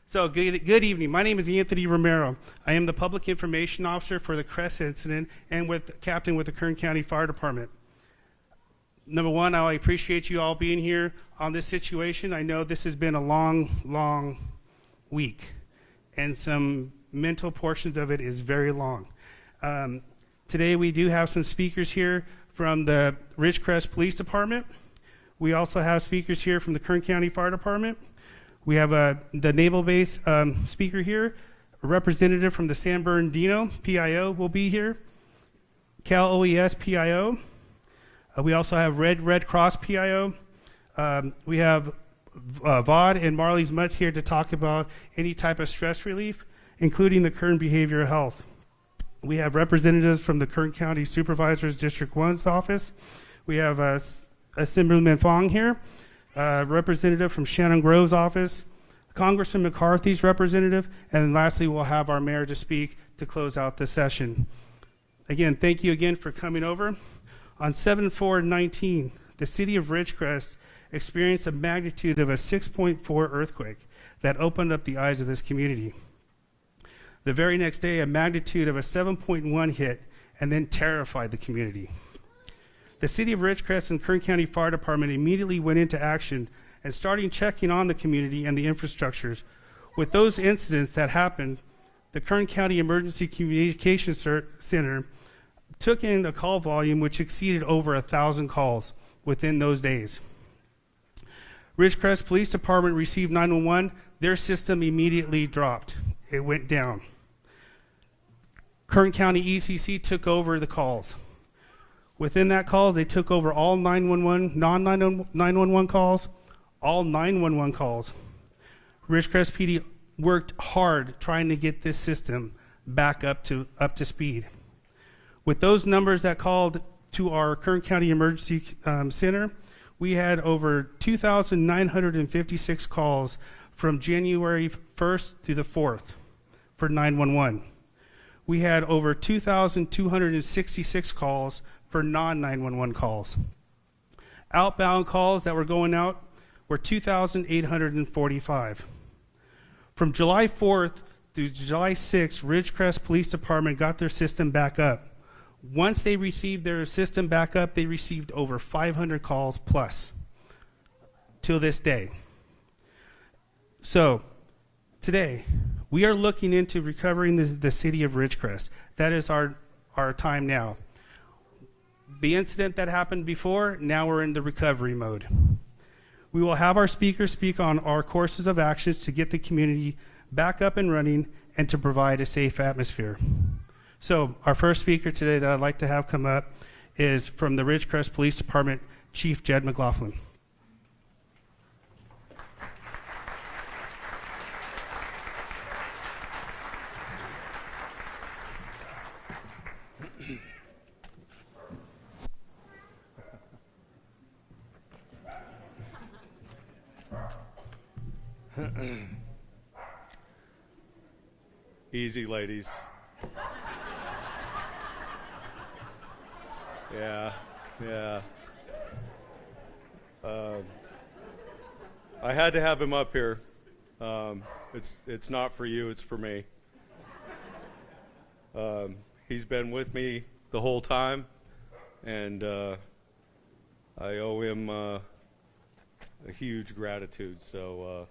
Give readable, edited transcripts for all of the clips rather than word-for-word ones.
So good evening. My name is Anthony Romero. I am the Public Information Officer for the Crest incident and captain with the Kern County Fire Department. Number one, I appreciate you all being here on this situation. I know this has been a long week, and some mental portions of it is very long. Today we do have some speakers here from the Ridgecrest Police Department. We also have speakers here from the Kern County Fire Department. We have the Naval Base speaker here. A representative from the San Bernardino PIO will be here. Cal OES PIO. We also have Red Cross PIO. We have Vaude and Marley's Mutts here to talk about any type of stress relief, including the Kern Behavioral Health. We have representatives from the Kern County Supervisor's District 1's office. We have Assemblyman Fong here. Representative from Shannon Grove's office, Congressman McCarthy's representative, and then lastly, we'll have our mayor to speak to close out the session. Again, thank you again for coming over. On 7/4/19, the city of Ridgecrest experienced a magnitude of a 6.4 earthquake that opened up the eyes of this community. The very next day, a magnitude of a 7.1 hit and then terrified the community. The city of Ridgecrest and Kern County Fire Department immediately went into action and started checking on the community and the infrastructures. With those incidents that happened, the Kern County Emergency Communication Center took in a call volume which exceeded over 1,000 calls within those days. Ridgecrest Police Department received 911. Their system immediately dropped. It went down. Kern County ECC took over the calls. Within that call, they took over all 911, non-911 calls, all 911 calls. Ridgecrest PD worked hard trying to get this system back up to speed. With those numbers that called to our Kern County Emergency Center, we had over 2,956 calls from January 1st through the 4th for 911. We had over 2,266 calls for non-911 calls. Outbound calls that were going out were 2,845. From July 4th through July 6th, Ridgecrest Police Department got their system back up. Once they received their system back up, they received over 500 calls plus till this day. So today, we are looking into recovering the city of Ridgecrest. That is our time now. The incident that happened before, now we're in the recovery mode. We will have our speakers speak on our courses of actions to get the community back up and running and to provide a safe atmosphere. So our first speaker today that I'd like to have come up is from the Ridgecrest Police Department, Chief Jed Mclaughlin. Easy, ladies. Yeah. I had to have him up here. It's not for you, it's for me. He's been with me the whole time, and I owe him a huge gratitude, so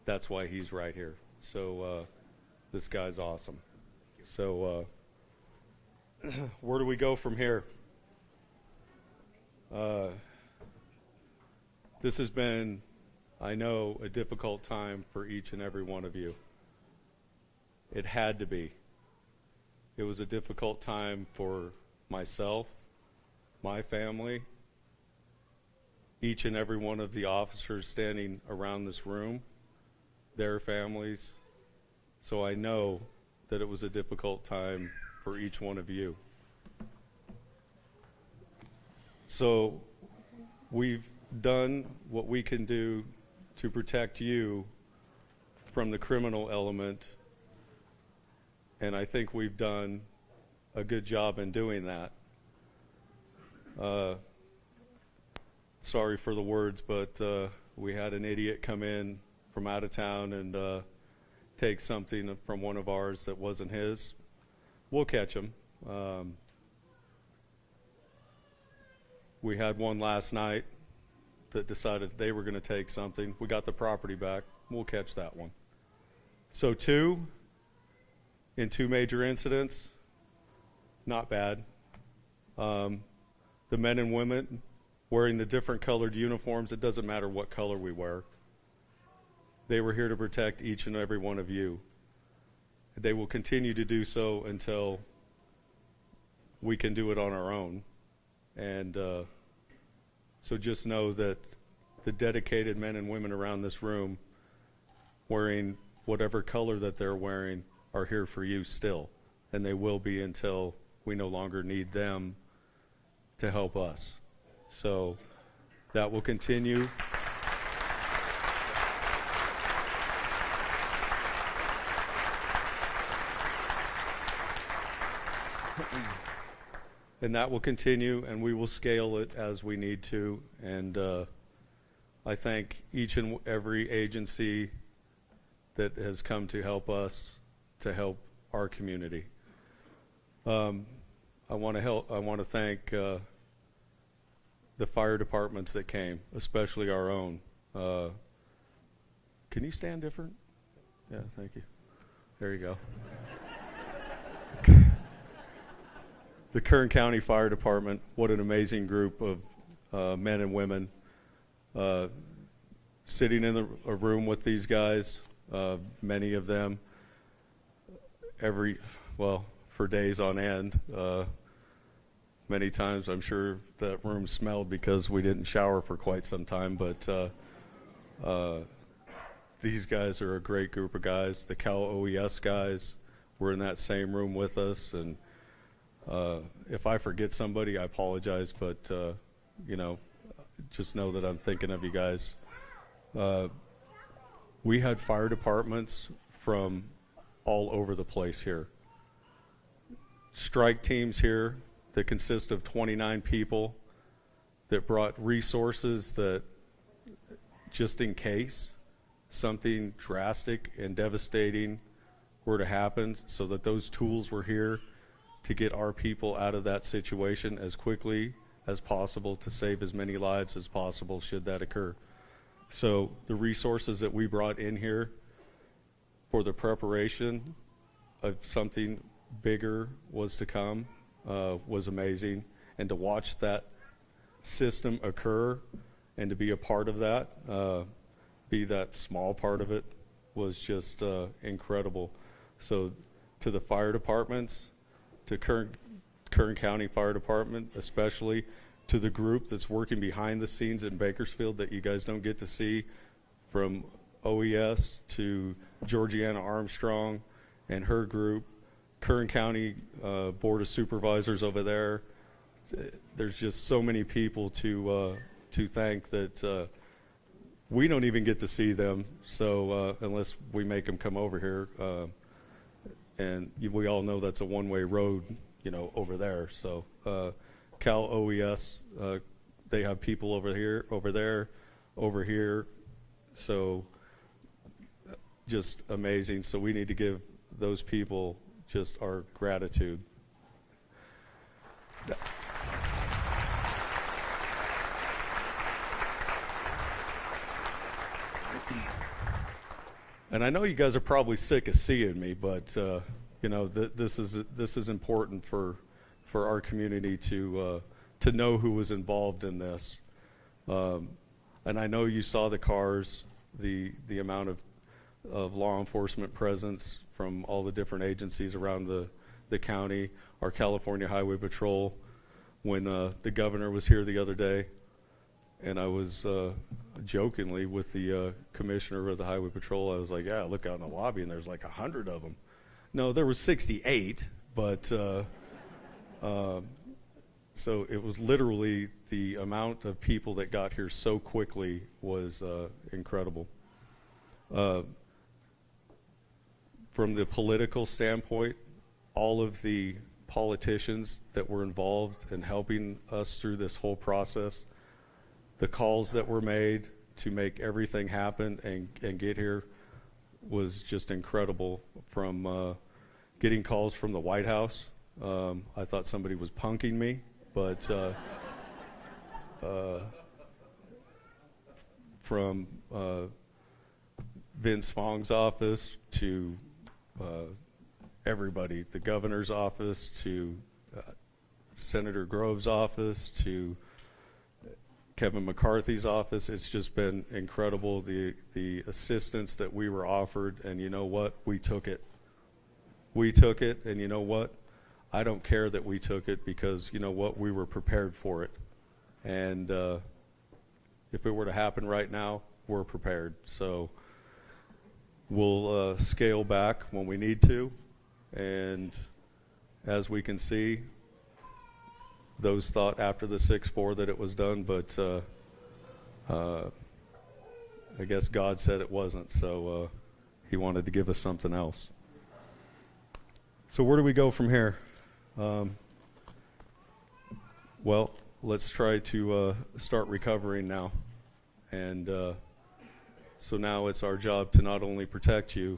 that's why he's right here. So this guy's awesome. So where do we go from here? This has been, I know, a difficult time for each and every one of you. It had to be. It was a difficult time for myself, my family, each and every one of the officers standing around this room, their families. So I know that it was a difficult time for each one of you. So we've done what we can do to protect you from the criminal element, and I think we've done a good job in doing that. Sorry for the words, but we had an idiot come in from out of town, and takes something from one of ours that wasn't his, we'll catch him. We had one last night that decided they were going to take something. We got the property back. We'll catch that one. So in two major incidents, not bad. The men and women wearing the different colored uniforms, it doesn't matter what color we wear. They were here to protect each and every one of you. They will continue to do so until we can do it on our own. And so just know that the dedicated men and women around this room wearing whatever color that they're wearing are here for you still. And they will be until we no longer need them to help us. So that will continue. And that will continue, and we will scale it as we need to. And I thank each and every agency that has come to help us, to help our community. I want to thank the fire departments that came, especially our own. Can you stand different? Yeah, thank you. There you go. The Kern County Fire Department, what an amazing group of men and women. Sitting in a room with these guys, many of them, for days on end. Many times I'm sure that room smelled because we didn't shower for quite some time, but these guys are a great group of guys. The Cal OES guys were in that same room with us, and if I forget somebody, I apologize, but just know that I'm thinking of you guys. We had fire departments from all over the place here. Strike teams here that consist of 29 people that brought resources that, just in case something drastic and devastating were to happen, so that those tools were here to get our people out of that situation as quickly as possible to save as many lives as possible should that occur. So the resources that we brought in here for the preparation of something bigger was to come was amazing. And to watch that system occur and to be a part of that, be that small part of it, was just incredible. So to the fire departments, to Kern County Fire Department, especially to the group that's working behind the scenes in Bakersfield that you guys don't get to see, from OES to Georgiana Armstrong and her group, Kern County Board of Supervisors over there. There's just so many people to thank that we don't even get to see them. So unless we make them come over here. And we all know that's a one-way road, over there. So Cal OES, they have people over here, over there, over here. So just amazing. So we need to give those people just our gratitude. And I know you guys are probably sick of seeing me, but this is important for our community to know who was involved in this. And I know you saw the cars, the amount of law enforcement presence from all the different agencies around the county, our California Highway Patrol. When the governor was here the other day, and I was jokingly with the commissioner of the Highway Patrol, I was like, yeah, look out in the lobby, and there's like 100 of them. No, there was 68, but so it was literally the amount of people that got here so quickly was incredible. From the political standpoint, all of the politicians that were involved in helping us through this whole process, the calls that were made to make everything happen and get here, was just incredible. From getting calls from the White House, I thought somebody was punking me, but from Vince Fong's office to everybody, the governor's office to Senator Grove's office to Kevin McCarthy's office. It's just been incredible, the assistance that we were offered, and you know what? We took it. We took it, and you know what? I don't care that we took it, because you know what? We were prepared for it. And if it were to happen right now, we're prepared. So we'll scale back when we need to, and as we can see, those thought after the 6-4 that it was done, but I guess God said it wasn't, so he wanted to give us something else. So where do we go from here? Well, let's try to start recovering now. And so now it's our job to not only protect you,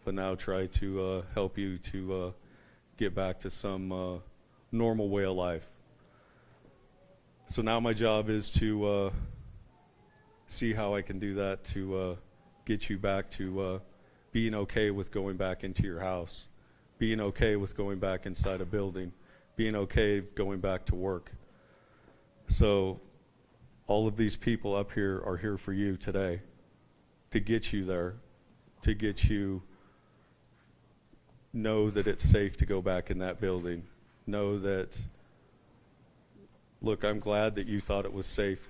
but now try to help you to get back to some normal way of life. So now my job is to see how I can do that to get you back to being okay with going back into your house, being okay with going back inside a building, being okay going back to work. So all of these people up here are here for you today, to get you there, to get you know that it's safe to go back in that building. Know that, look, I'm glad that you thought it was safe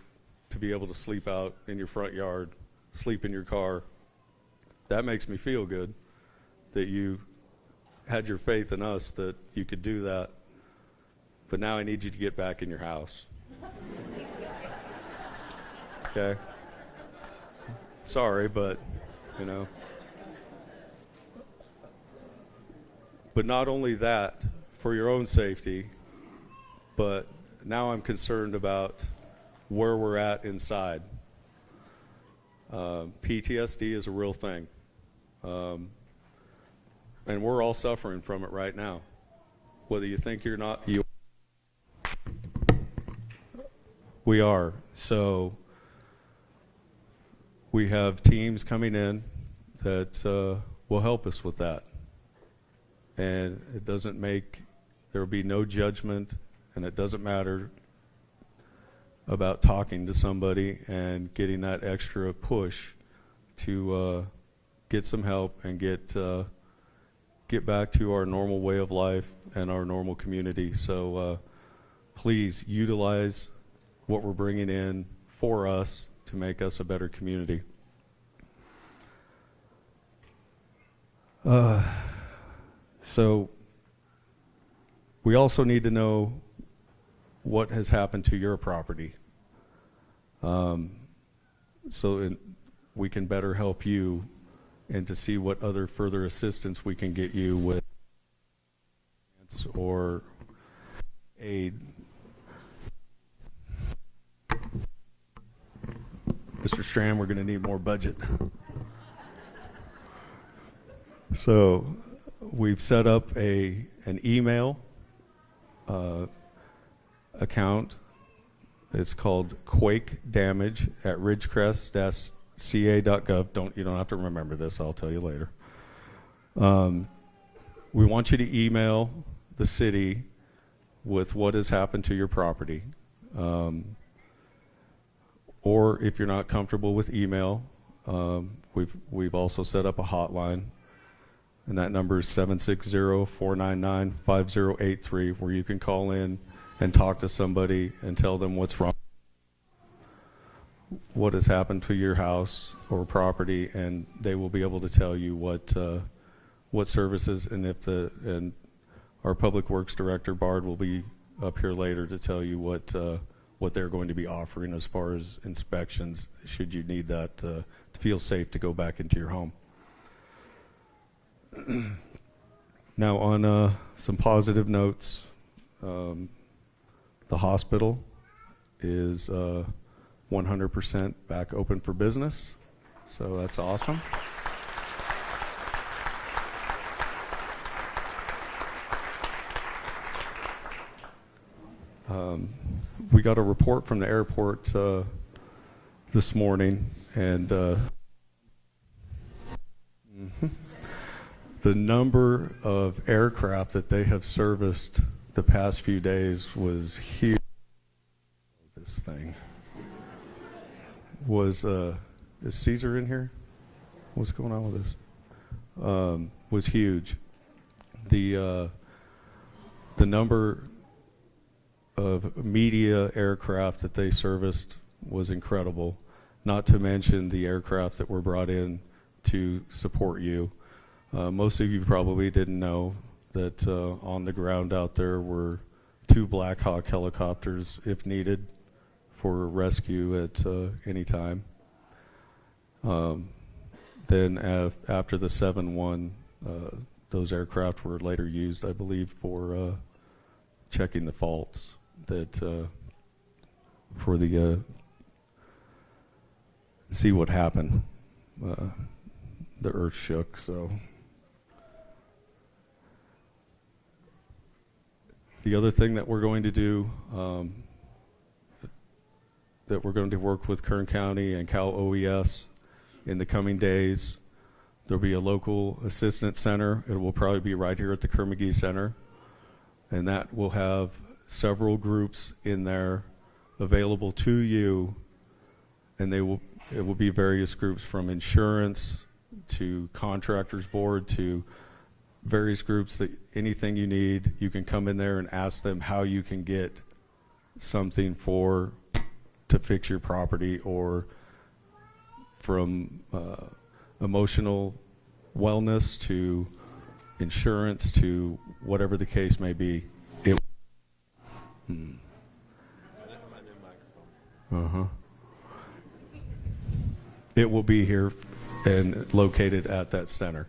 to be able to sleep out in your front yard, sleep in your car. That makes me feel good that you had your faith in us that you could do that. But now I need you to get back in your house. Okay? Sorry, but, you know. But not only that, for your own safety, but now I'm concerned about where we're at inside. PTSD is a real thing. And we're all suffering from it right now. Whether you think you're not, you we are. So we have teams coming in that will help us with that. And it doesn't make, there will be no judgment, and it doesn't matter about talking to somebody and getting that extra push to get some help and get back to our normal way of life and our normal community. So please utilize what we're bringing in for us to make us a better community. So we also need to know what has happened to your property, we can better help you and to see what other further assistance we can get you with or aid. Mr. Strand, we're going to need more budget. So we've set up an email account. It's called Quake Damage at ridgecrest-ca.gov. You don't have to remember this. I'll tell you later. We want you to email the city with what has happened to your property. Or if you're not comfortable with email, we've also set up a hotline, and that number is 760-499-5083, where you can call in and talk to somebody and tell them what's wrong, what has happened to your house or property, and they will be able to tell you what services, and our Public Works Director, Bard, will be up here later to tell you what they're going to be offering as far as inspections, should you need that to feel safe to go back into your home. Now, on some positive notes, the hospital is 100% back open for business, so that's awesome. we got a report from the airport this morning, and the number of aircraft that they have serviced the past few days was huge. This thing was, is Caesar in here? What's going on with this? Was huge. The number of media aircraft that they serviced was incredible, not to mention the aircraft that were brought in to support you. Most of you probably didn't know that on the ground out there were 2 Black Hawk helicopters if needed for rescue at any time. Then after the 7-1, those aircraft were later used, I believe, for checking the faults that for the see what happened. The earth shook, so. The other thing that we're going to do, that we're going to work with Kern County and Cal OES in the coming days. There'll be a local assistance center. It will probably be right here at the Kerr McGee Center, and that will have several groups in there available to you, and it will be various groups from insurance to contractors board to various groups that anything you need, you can come in there and ask them how you can get something to fix your property, or from emotional wellness to insurance to whatever the case may be. It will be here and located at that center.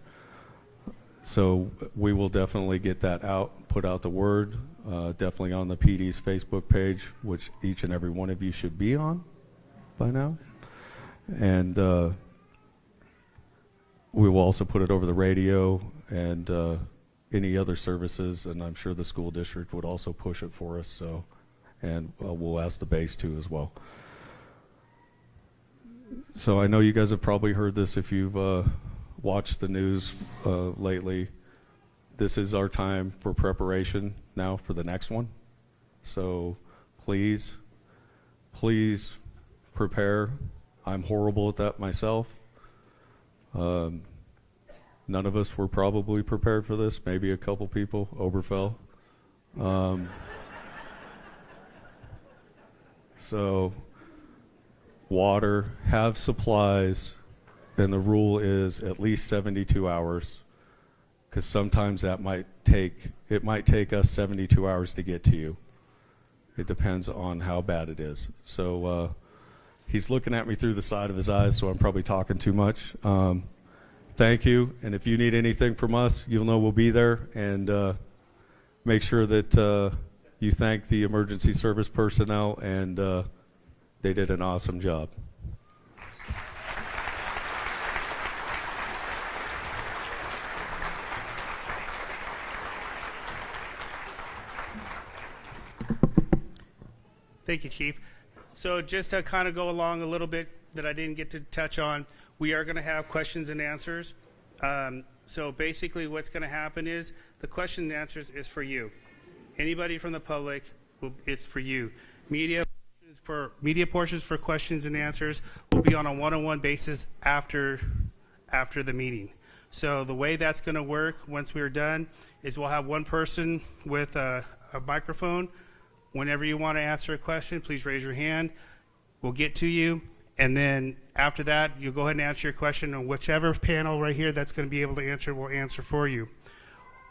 So we will definitely get that out, put out the word, definitely on the PD's Facebook page, which each and every one of you should be on by now. And we will also put it over the radio and any other services, and I'm sure the school district would also push it for us. So, and we'll ask the base too as well. So I know you guys have probably heard this if you've watched the news lately. This is our time for preparation now for the next one. So please prepare. I'm horrible at that myself. None of us were probably prepared for this. Maybe a couple people, Oberfell. So water, have supplies, and the rule is at least 72 hours, because sometimes it might take us 72 hours to get to you. It depends on how bad it is. So he's looking at me through the side of his eyes, so I'm probably talking too much. Thank you, and if you need anything from us, you'll know we'll be there, and make sure that you thank the emergency service personnel, and they did an awesome job. Thank you, Chief. So just to kind of go along a little bit that I didn't get to touch on, we are going to have questions and answers. So basically what's going to happen is the question and answers is for you. Anybody from the public, it's for you. Media portions for questions and answers will be on a one-on-one basis after the meeting. So the way that's going to work once we're done is we'll have one person with a microphone. Whenever you want to answer a question, please raise your hand. We'll get to you. And then after that, you'll go ahead and answer your question, and whichever panel right here that's going to be able to answer will answer for you.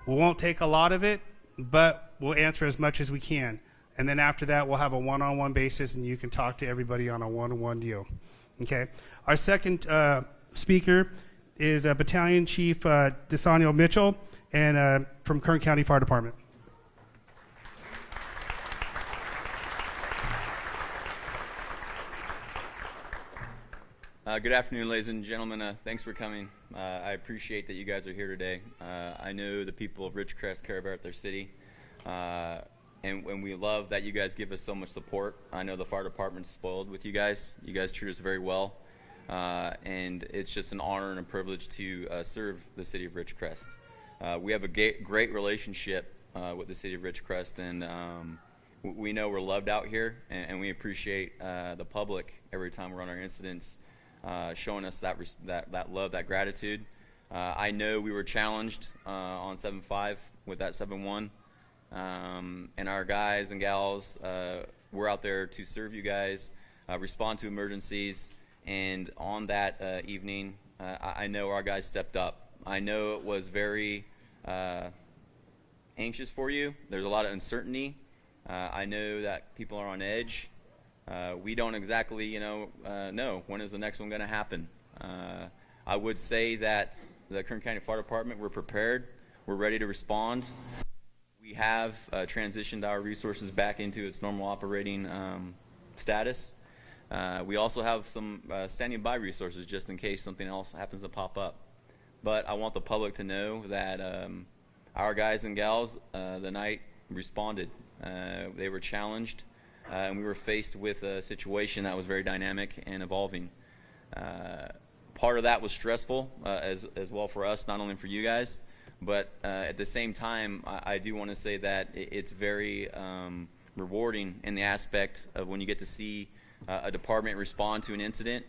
We won't take a lot of it, but we'll answer as much as we can. And then after that, we'll have a one-on-one basis, and you can talk to everybody on a one-on-one deal. Okay. Our second speaker is Battalion Chief Desaniel Mitchell, and from Kern County Fire Department. Good afternoon, ladies and gentlemen. Thanks for coming. I appreciate that you guys are here today. I know the people of Ridgecrest care about their city. and we love that you guys give us so much support. I know the fire department's spoiled with you guys. You guys treat us very well. And it's just an honor and a privilege to serve the city of Ridgecrest. We have a great relationship with the city of Ridgecrest, and we know we're loved out here, and we appreciate the public every time we're on our incidents, showing us that love, that gratitude. I know we were challenged on 7-5 with that 7-1, and our guys and gals were out there to serve you guys, respond to emergencies. And on that evening, I know our guys stepped up. I know it was very anxious for you. There's a lot of uncertainty. I know that people are on edge. We don't exactly, know when is the next one going to happen. I would say that the Kern County Fire Department, we're prepared. We're ready to respond. We have transitioned our resources back into its normal operating status. We also have some standing by resources just in case something else happens to pop up. But I want the public to know that our guys and gals the night responded. They were challenged, and we were faced with a situation that was very dynamic and evolving. Part of that was stressful as well for us, not only for you guys, but at the same time, I do want to say that it's very rewarding in the aspect of when you get to see a department respond to an incident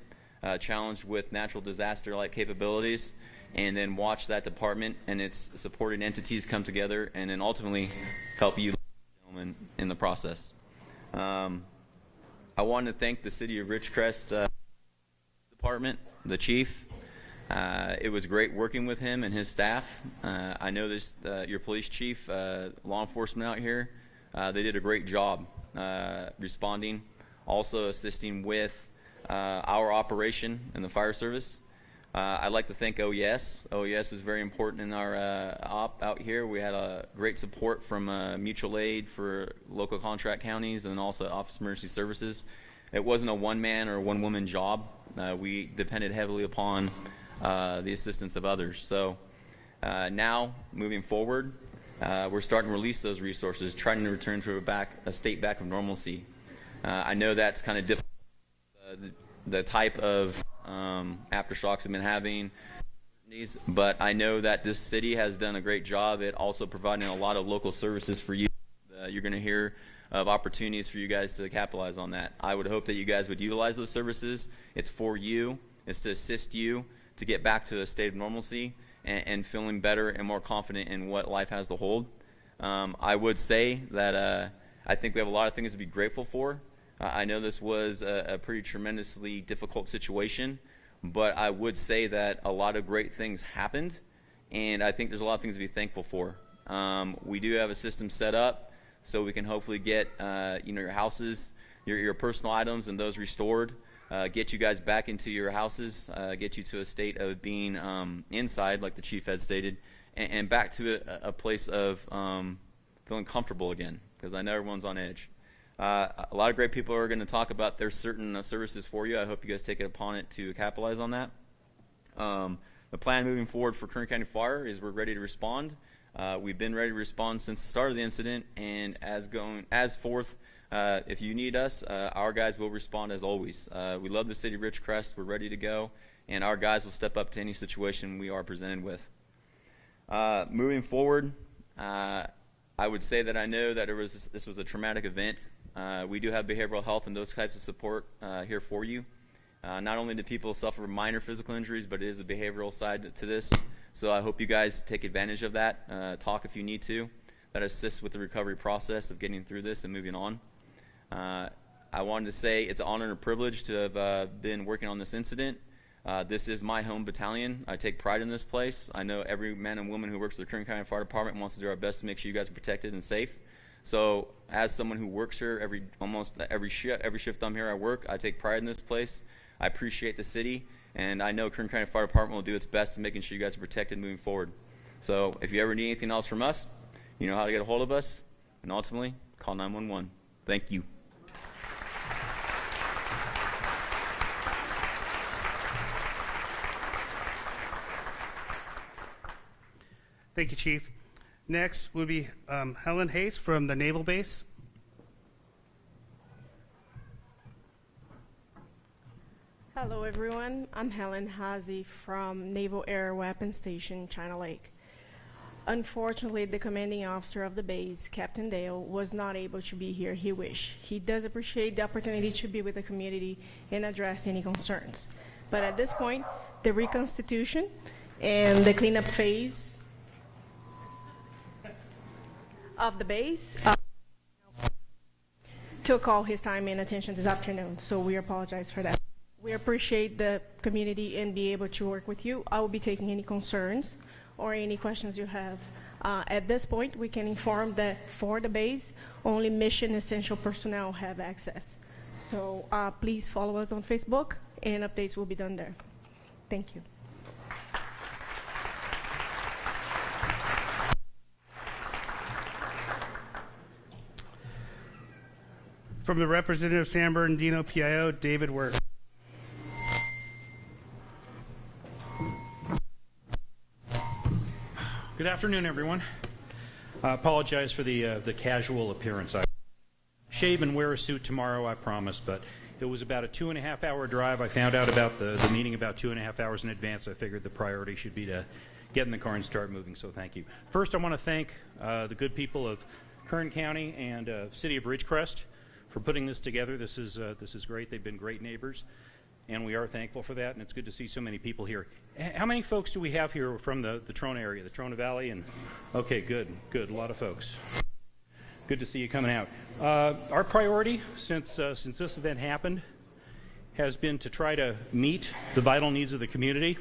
challenged with natural disaster-like capabilities, and then watch that department and its supporting entities come together and then ultimately help you gentlemen in the process. I want to thank the city of Ridgecrest department, the chief. It was great working with him and his staff. I know this, your police chief, law enforcement out here, they did a great job responding, also assisting with our operation in the fire service. I'd like to thank OES. OES is very important in our op out here. We had great support from mutual aid for local contract counties and also Office of Emergency Services. It wasn't a one-man or one-woman job. We depended heavily upon the assistance of others. So now, moving forward, we're starting to release those resources, trying to return to a state back of normalcy. I know that's kind of difficult. The type of aftershocks have been having, but I know that this city has done a great job at also providing a lot of local services for you. You're going to hear of opportunities for you guys to capitalize on that. I would hope that you guys would utilize those services. It's for you. It's to assist you to get back to a state of normalcy and feeling better and more confident in what life has to hold. I would say that I think we have a lot of things to be grateful for. I know this was a pretty tremendously difficult situation, but I would say that a lot of great things happened, and I think there's a lot of things to be thankful for. We do have a system set up so we can hopefully get your houses, your personal items and those restored, get you guys back into your houses, get you to a state of being inside, like the chief had stated, and back to a place of feeling comfortable again, because I know everyone's on edge. A lot of great people are going to talk about their certain services for you. I hope you guys take it upon it to capitalize on that. The plan moving forward for Kern County Fire is we're ready to respond. We've been ready to respond since the start of the incident, and as forth, if you need us, our guys will respond as always. We love the city of Ridgecrest. We're ready to go, and our guys will step up to any situation we are presented with. Moving forward, I would say that I know that this was a traumatic event. We do have behavioral health and those types of support here for you. Not only do people suffer minor physical injuries, but it is a behavioral side to this. So I hope you guys take advantage of that. Talk if you need to. That assists with the recovery process of getting through this and moving on. I wanted to say it's an honor and a privilege to have been working on this incident. This is my home battalion. I take pride in this place. I know every man and woman who works for the Kern County Fire Department wants to do our best to make sure you guys are protected and safe. So as someone who works here almost every shift I'm here I work, I take pride in this place. I appreciate the city, and I know Kern County Fire Department will do its best in making sure you guys are protected moving forward. So if you ever need anything else from us, you know how to get a hold of us, and ultimately, call 911. Thank you. Thank you, Chief. Next would be Helen Hayes from the Naval Base. Hello, everyone. I'm Helen Hayes from Naval Air Weapons Station, China Lake. Unfortunately, the commanding officer of the base, Captain Dale, was not able to be here. He wished. He does appreciate the opportunity to be with the community and address any concerns. But at this point, the reconstitution and the cleanup phase of the base took all his time and attention this afternoon, so we apologize for that. We appreciate the community and be able to work with you. I will be taking any concerns or any questions you have. At this point, we can inform that for the base, only mission essential personnel have access. So please follow us on Facebook, and updates will be done there. Thank you. From the representative of San Bernardino, PIO, David Wirth. Good afternoon, everyone. I apologize for the casual appearance. I shave and wear a suit tomorrow, I promise, but it was about a 2.5-hour drive. I found out about the meeting about 2.5 hours in advance. I figured the priority should be to get in the car and start moving, so thank you. First, I want to thank the good people of Kern County and City of Ridgecrest for putting this together. This is great. They've been great neighbors, and we are thankful for that, and it's good to see so many people here. How many folks do we have here from the Trona area, the Trona Valley? And okay, good, a lot of folks. Good to see you coming out. Our priority since this event happened has been to try to meet the vital needs of the community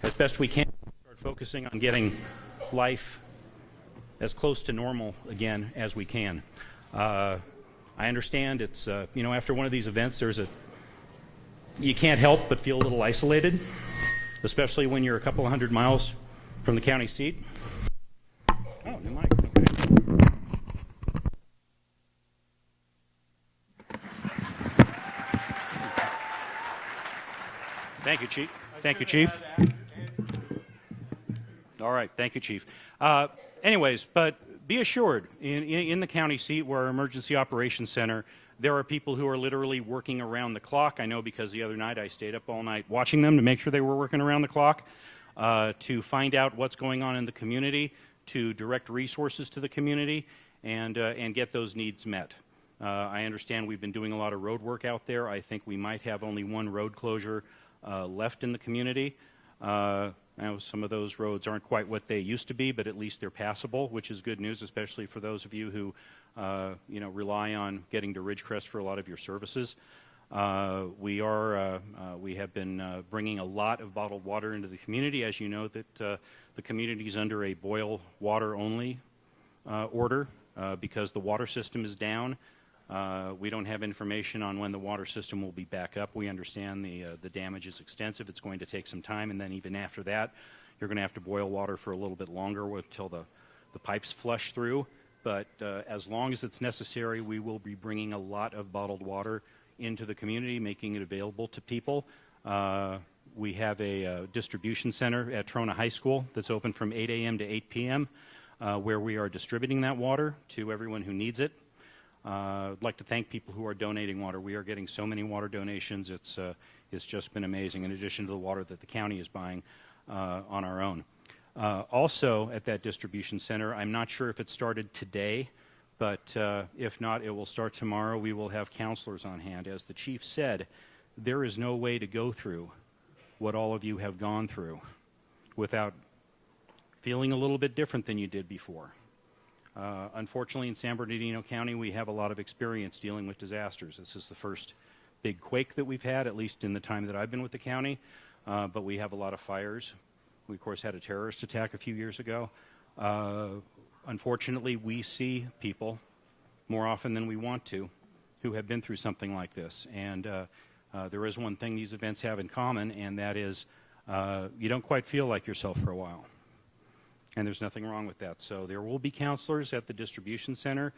as best we can. Start focusing on getting life as close to normal again as we can. I understand it's after one of these events, you can't help but feel a little isolated, especially when you're a couple of 100 miles from the county seat. Oh, new mic. Okay. Thank you, Chief. Thank you, Chief. All right. Thank you, Chief. Anyways, but be assured, in the county seat where our Emergency Operations Center, there are people who are literally working around the clock. I know because the other night I stayed up all night watching them to make sure they were working around the clock to find out what's going on in the community, to direct resources to the community, and get those needs met. I understand we've been doing a lot of road work out there. I think we might have only one road closure left in the community. Now, some of those roads aren't quite what they used to be, but at least they're passable, which is good news, especially for those of you who rely on getting to Ridgecrest for a lot of your services. We have been bringing a lot of bottled water into the community. As you know, that the community is under a boil water only order because the water system is down. We don't have information on when the water system will be back up. We understand the damage is extensive. It's going to take some time, and then even after that, you're going to have to boil water for a little bit longer until the pipes flush through. But as long as it's necessary, we will be bringing a lot of bottled water into the community, making it available to people. We have a distribution center at Trona High School that's open from 8 a.m. to 8 p.m., where we are distributing that water to everyone who needs it. I'd like to thank people who are donating water. We are getting so many water donations. It's just been amazing, in addition to the water that the county is buying on our own. Also, at that distribution center, I'm not sure if it started today, but if not, it will start tomorrow. We will have counselors on hand. As the chief said, there is no way to go through what all of you have gone through without feeling a little bit different than you did before. Unfortunately, in San Bernardino County, we have a lot of experience dealing with disasters. This is the first big quake that we've had, at least in the time that I've been with the county, but we have a lot of fires. We, of course, had a terrorist attack a few years ago. Unfortunately, we see people more often than we want to who have been through something like this. And there is one thing these events have in common, and that is you don't quite feel like yourself for a while. And there's nothing wrong with that. So there will be counselors at the distribution center.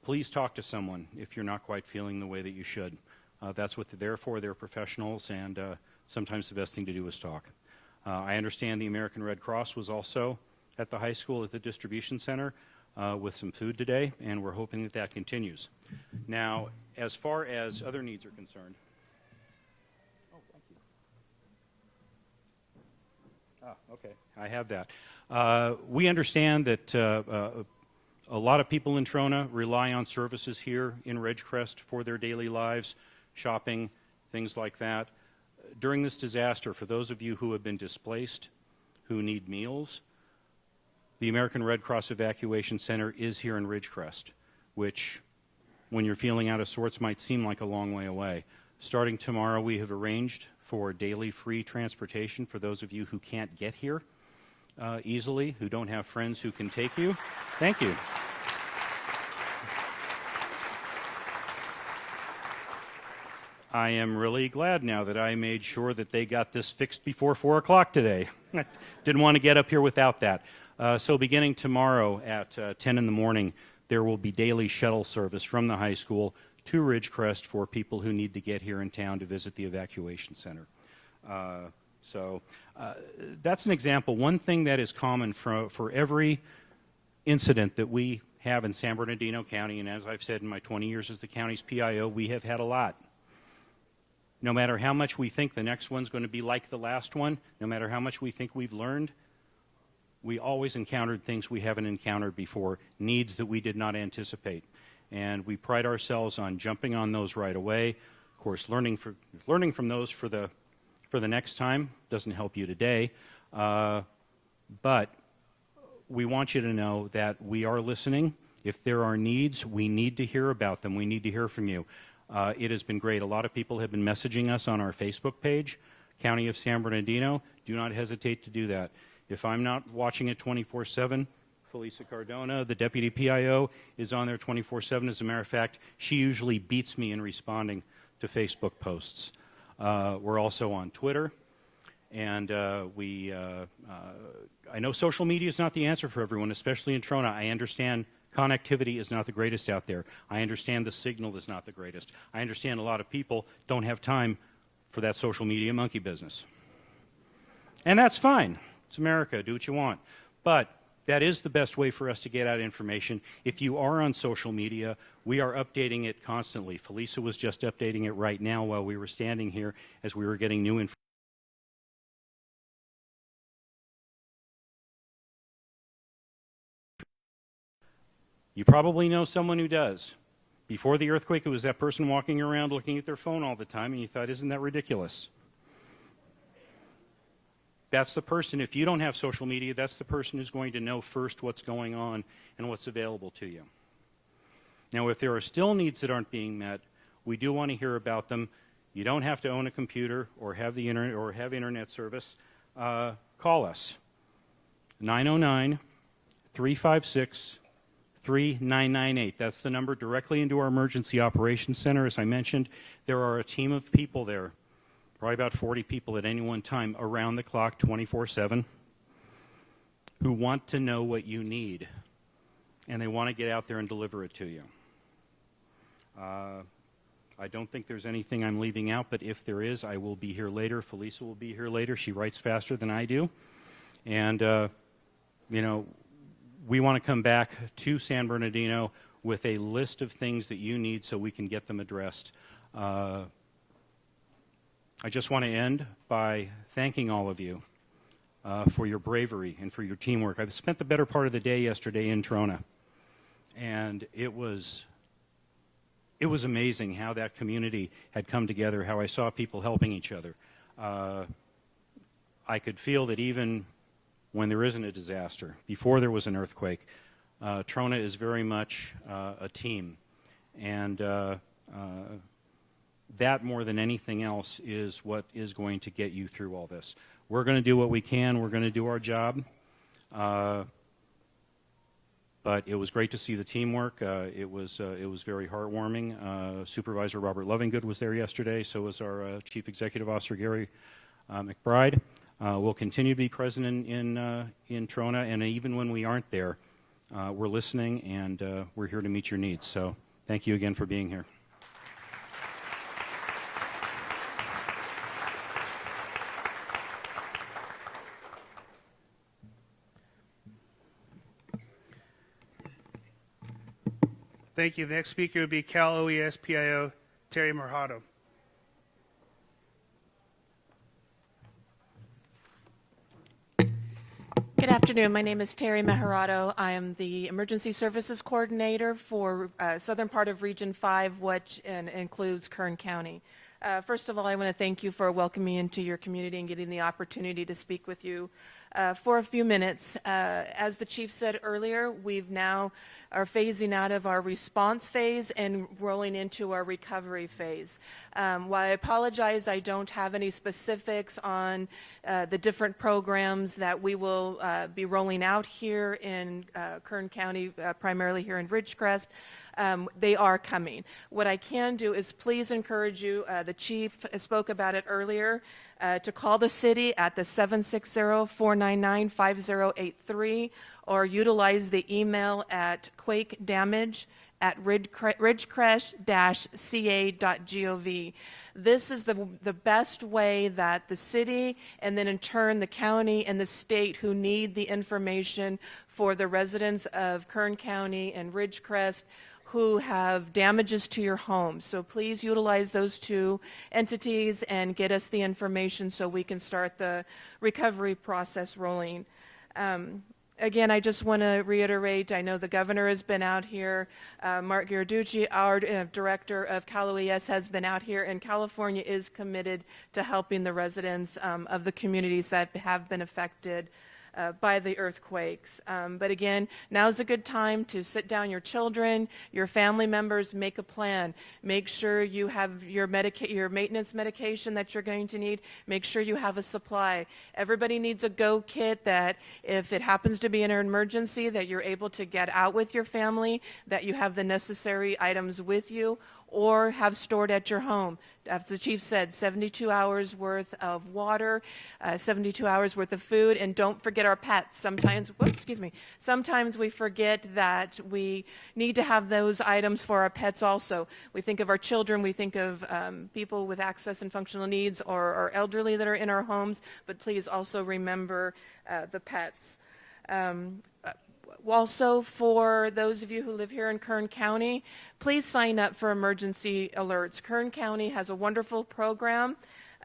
Please talk to someone if you're not quite feeling the way that you should. That's what they're there for. They're professionals, and sometimes the best thing to do is talk. I understand the American Red Cross was also at the high school at the distribution center with some food today, and we're hoping that that continues. Now, as far as other needs are concerned, okay, I have that. We understand that a lot of people in Trona rely on services here in Ridgecrest for their daily lives, shopping, things like that. During this disaster, for those of you who have been displaced, who need meals, the American Red Cross Evacuation Center is here in Ridgecrest, which, when you're feeling out of sorts, might seem like a long way away. Starting tomorrow, we have arranged for daily free transportation for those of you who can't get here easily, who don't have friends who can take you. Thank you. I am really glad now that I made sure that they got this fixed before 4 o'clock today. I didn't want to get up here without that. So beginning tomorrow at 10 in the morning, there will be daily shuttle service from the high school to Ridgecrest for people who need to get here in town to visit the evacuation center. That's an example. One thing that is common for every incident that we have in San Bernardino County, and as I've said in my 20 years as the county's PIO, we have had a lot. No matter how much we think the next one's going to be like the last one, no matter how much we think we've learned, we always encountered things we haven't encountered before, needs that we did not anticipate. And we pride ourselves on jumping on those right away. Of course, learning from those for the next time doesn't help you today. But we want you to know that we are listening. If there are needs, we need to hear about them. We need to hear from you. It has been great. A lot of people have been messaging us on our Facebook page, County of San Bernardino. Do not hesitate to do that. If I'm not watching it 24/7, Felisa Cardona, the Deputy PIO, is on there 24/7. As a matter of fact, she usually beats me in responding to Facebook posts. We're also on Twitter, and I know social media is not the answer for everyone, especially in Trona. I understand connectivity is not the greatest out there. I understand the signal is not the greatest. I understand a lot of people don't have time for that social media monkey business. And that's fine. It's America. Do what you want. But that is the best way for us to get out information. If you are on social media, we are updating it constantly. Felisa was just updating it right now while we were standing here as we were getting new information. You probably know someone who does. Before the earthquake, it was that person walking around looking at their phone all the time, and you thought, isn't that ridiculous? That's the person, if you don't have social media, that's the person who's going to know first what's going on and what's available to you. Now, if there are still needs that aren't being met, we do want to hear about them. You don't have to own a computer or have the internet or have internet service. Call us. 909-356-3998. That's the number directly into our emergency operations center. As I mentioned, there are a team of people there, probably about 40 people at any one time, around the clock, 24/7, who want to know what you need, and they want to get out there and deliver it to you. I don't think there's anything I'm leaving out, but if there is, I will be here later. Felisa will be here later. She writes faster than I do. And, we want to come back to San Bernardino with a list of things that you need so we can get them addressed. I just want to end by thanking all of you for your bravery and for your teamwork. I've spent the better part of the day yesterday in Trona, and it was amazing how that community had come together, how I saw people helping each other. I could feel that even when there isn't a disaster, before there was an earthquake, Trona is very much a team. And that, more than anything else, is what is going to get you through all this. We're going to do what we can. We're going to do our job. But it was great to see the teamwork. It was very heartwarming. Supervisor Robert Lovingood was there yesterday. So was our Chief Executive Officer Gary McBride. We'll continue to be present in Trona, and even when we aren't there, we're listening, and we're here to meet your needs. So thank you again for being here. Thank you. The next speaker would be Cal OES PIO Terry Morado. Good afternoon. My name is Terry Morado. I am the Emergency Services Coordinator for southern part of Region 5, which includes Kern County. First of all, I want to thank you for welcoming me into your community and getting the opportunity to speak with you for a few minutes. As the Chief said earlier, we've now are phasing out of our response phase and rolling into our recovery phase. While I apologize, I don't have any specifics on the different programs that we will be rolling out here in Kern County, primarily here in Ridgecrest. They are coming. What I can do is please encourage you, the Chief spoke about it earlier, to call the city at the 760-499-5083 or utilize the email at quakedamage@ridgecrest-ca.gov. This is the best way that the city and then in turn the county and the state who need the information for the residents of Kern County and Ridgecrest who have damages to your home. So please utilize those two entities and get us the information so we can start the recovery process rolling. Again, I just want to reiterate, I know the governor has been out here. Mark Giraducci, our director of Cal OES, has been out here, and California is committed to helping the residents of the communities that have been affected by the earthquakes. But again, now's a good time to sit down your children, your family members, make a plan. Make sure you have your maintenance medication that you're going to need. Make sure you have a supply. Everybody needs a go kit that if it happens to be an emergency that you're able to get out with your family, that you have the necessary items with you or have stored at your home. As the Chief said, 72 hours worth of water, 72 hours worth of food, and don't forget our pets. Sometimes we forget that we need to have those items for our pets also. We think of our children, we think of people with access and functional needs or elderly that are in our homes, but please also remember the pets. Also, for those of you who live here in Kern County, please sign up for emergency alerts. Kern County has a wonderful program.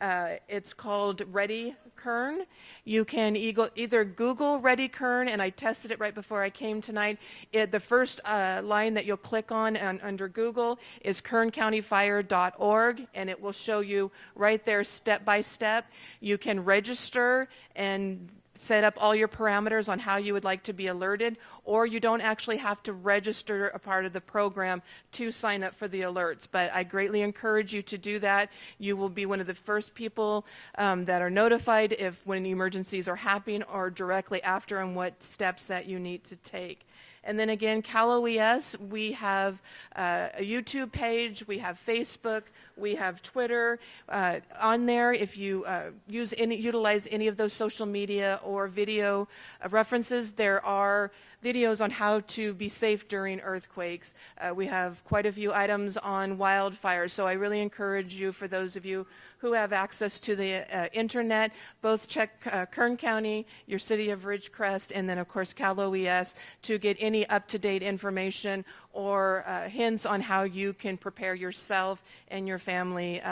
It's called Ready Kern. You can either Google Ready Kern, and I tested it right before I came tonight. The first line that you'll click on under Google is kerncountyfire.org, and it will show you right there step by step. You can register and set up all your parameters on how you would like to be alerted, or you don't actually have to register a part of the program to sign up for the alerts. But I greatly encourage you to do that. You will be one of the first people that are notified when emergencies are happening or directly after and what steps that you need to take. And then again, Cal OES, we have a YouTube page, we have Facebook, we have Twitter. On there, if you utilize any of those social media or video references, there are videos on how to be safe during earthquakes. We have quite a few items on wildfires, so I really encourage you, for those of you who have access to the internet, both check Kern County, your city of Ridgecrest, and then of course Cal OES to get any up-to-date information or hints on how you can prepare yourself and your family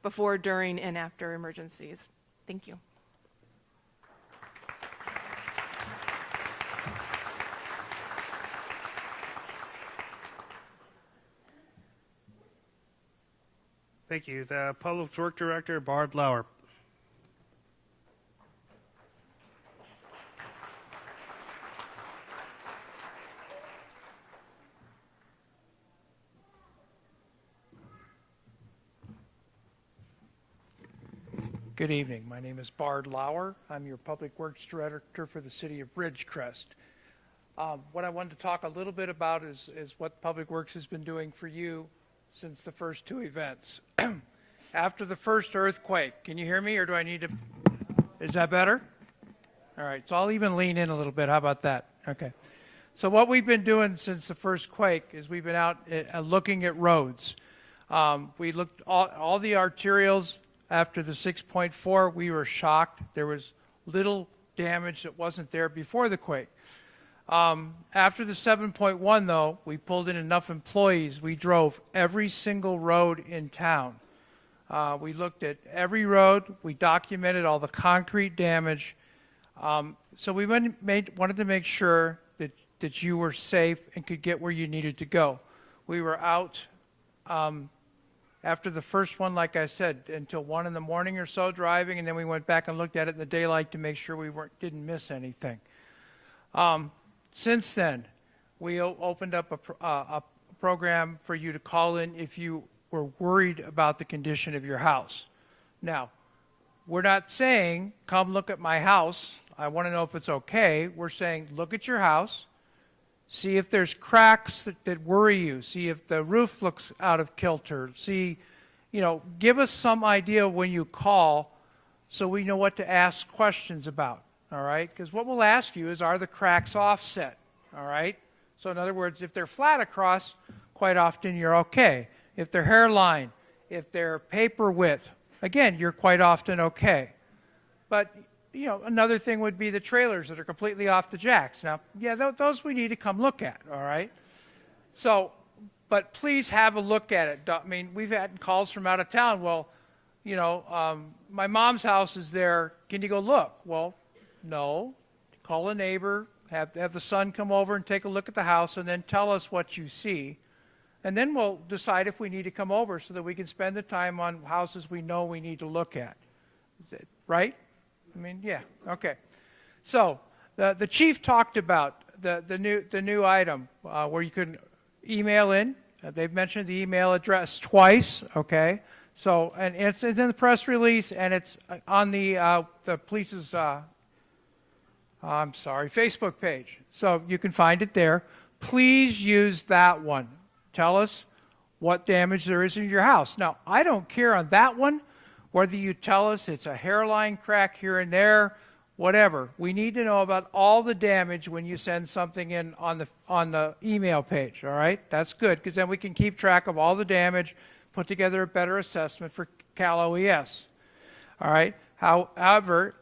before, during, and after emergencies. Thank you. Thank you. The Public Works Director, Bard Lauer. Good evening. My name is Bard Lauer. I'm your Public Works Director for the City of Ridgecrest. What I wanted to talk a little bit about is what Public Works has been doing for you since the first two events. After the first earthquake, can you hear me, or do I need to? Is that better? All right, so I'll even lean in a little bit. How about that? Okay. So what we've been doing since the first quake is we've been out looking at roads. We looked all the arterials. After the 6.4, we were shocked. There was little damage that wasn't there before the quake. After the 7.1, though, we pulled in enough employees. We drove every single road in town. We looked at every road. We documented all the concrete damage. So we wanted to make sure that you were safe and could get where you needed to go. We were out after the first one, like I said, until 1 in the morning or so driving, and then we went back and looked at it in the daylight to make sure we didn't miss anything. Since then, we opened up a program for you to call in if you were worried about the condition of your house. Now, we're not saying, come look at my house, I want to know if it's okay. We're saying, look at your house, see if there's cracks that worry you, see if the roof looks out of kilter, give us some idea when you call so we know what to ask questions about, all right? Because what we'll ask you is, are the cracks offset, all right? So in other words, if they're flat across, quite often you're okay. If they're hairline, if they're paper width, again, you're quite often okay. But another thing would be the trailers that are completely off the jacks. Now, yeah, those we need to come look at, all right? So, but please have a look at it. I mean, we've had calls from out of town. Well, my mom's house is there. Can you go look? Well, no. Call a neighbor, have the son come over and take a look at the house, and then tell us what you see. And then we'll decide if we need to come over so that we can spend the time on houses we know we need to look at. Right? I mean, yeah, okay. So the chief talked about the new item where you can email in. They've mentioned the email address twice, okay? So, and it's in the press release, and it's on the police's, Facebook page. So you can find it there. Please use that one. Tell us what damage there is in your house. Now, I don't care on that one whether you tell us it's a hairline crack here and there, whatever. We need to know about all the damage when you send something in on the email page, all right? That's good, because then we can keep track of all the damage, put together a better assessment for Cal OES, all right? However,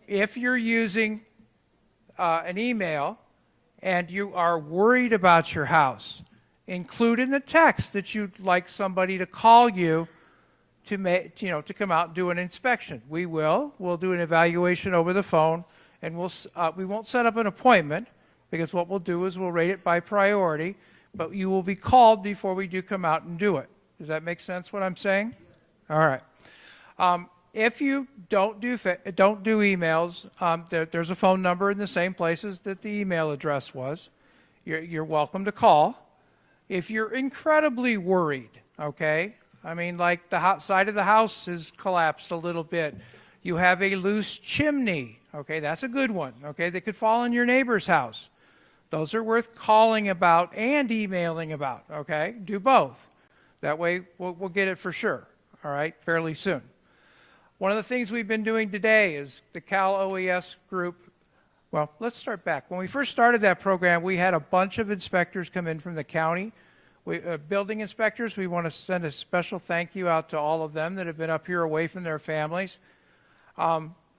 if you're using an email and you are worried about your house, include in the text that you'd like somebody to call you to come out and do an inspection. We'll do an evaluation over the phone, and we won't set up an appointment, because what we'll do is we'll rate it by priority, but you will be called before we do come out and do it. Does that make sense what I'm saying? All right. If you don't do emails, there's a phone number in the same places that the email address was. You're welcome to call. If you're incredibly worried, okay, I mean, like the side of the house has collapsed a little bit. You have a loose chimney, okay, that's a good one, okay, that could fall in your neighbor's house. Those are worth calling about and emailing about, okay? Do both. That way we'll get it for sure, all right, fairly soon. One of the things we've been doing today is the Cal OES group. Well, let's start back. When we first started that program, we had a bunch of inspectors come in from the county. Building inspectors, we want to send a special thank you out to all of them that have been up here away from their families.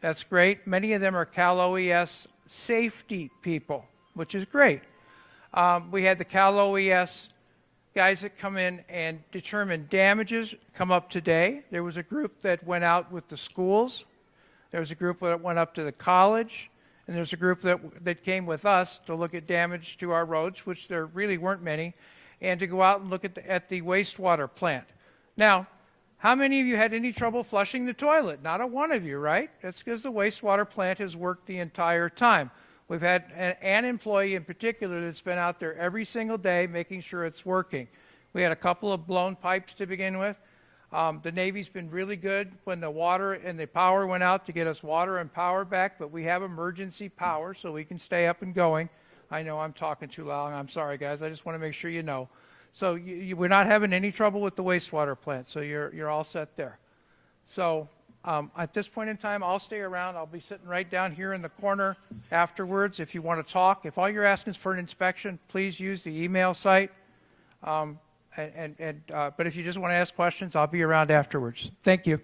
That's great. Many of them are Cal OES safety people, which is great. We had the Cal OES guys that come in and determine damages come up today. There was a group that went out with the schools. There was a group that went up to the college. And there's a group that came with us to look at damage to our roads, which there really weren't many, and to go out and look at the wastewater plant. Now, how many of you had any trouble flushing the toilet? Not a one of you, right? That's because the wastewater plant has worked the entire time. We've had an employee in particular that's been out there every single day making sure it's working. We had a couple of blown pipes to begin with. The Navy's been really good when the water and the power went out to get us water and power back, but we have emergency power so we can stay up and going. I know I'm talking too loud. I'm sorry, guys. I just want to make sure you know. So we're not having any trouble with the wastewater plant, so you're all set there. So at this point in time, I'll stay around. I'll be sitting right down here in the corner afterwards if you want to talk. If all you're asking is for an inspection, please use the email site. But if you just want to ask questions, I'll be around afterwards. Thank you.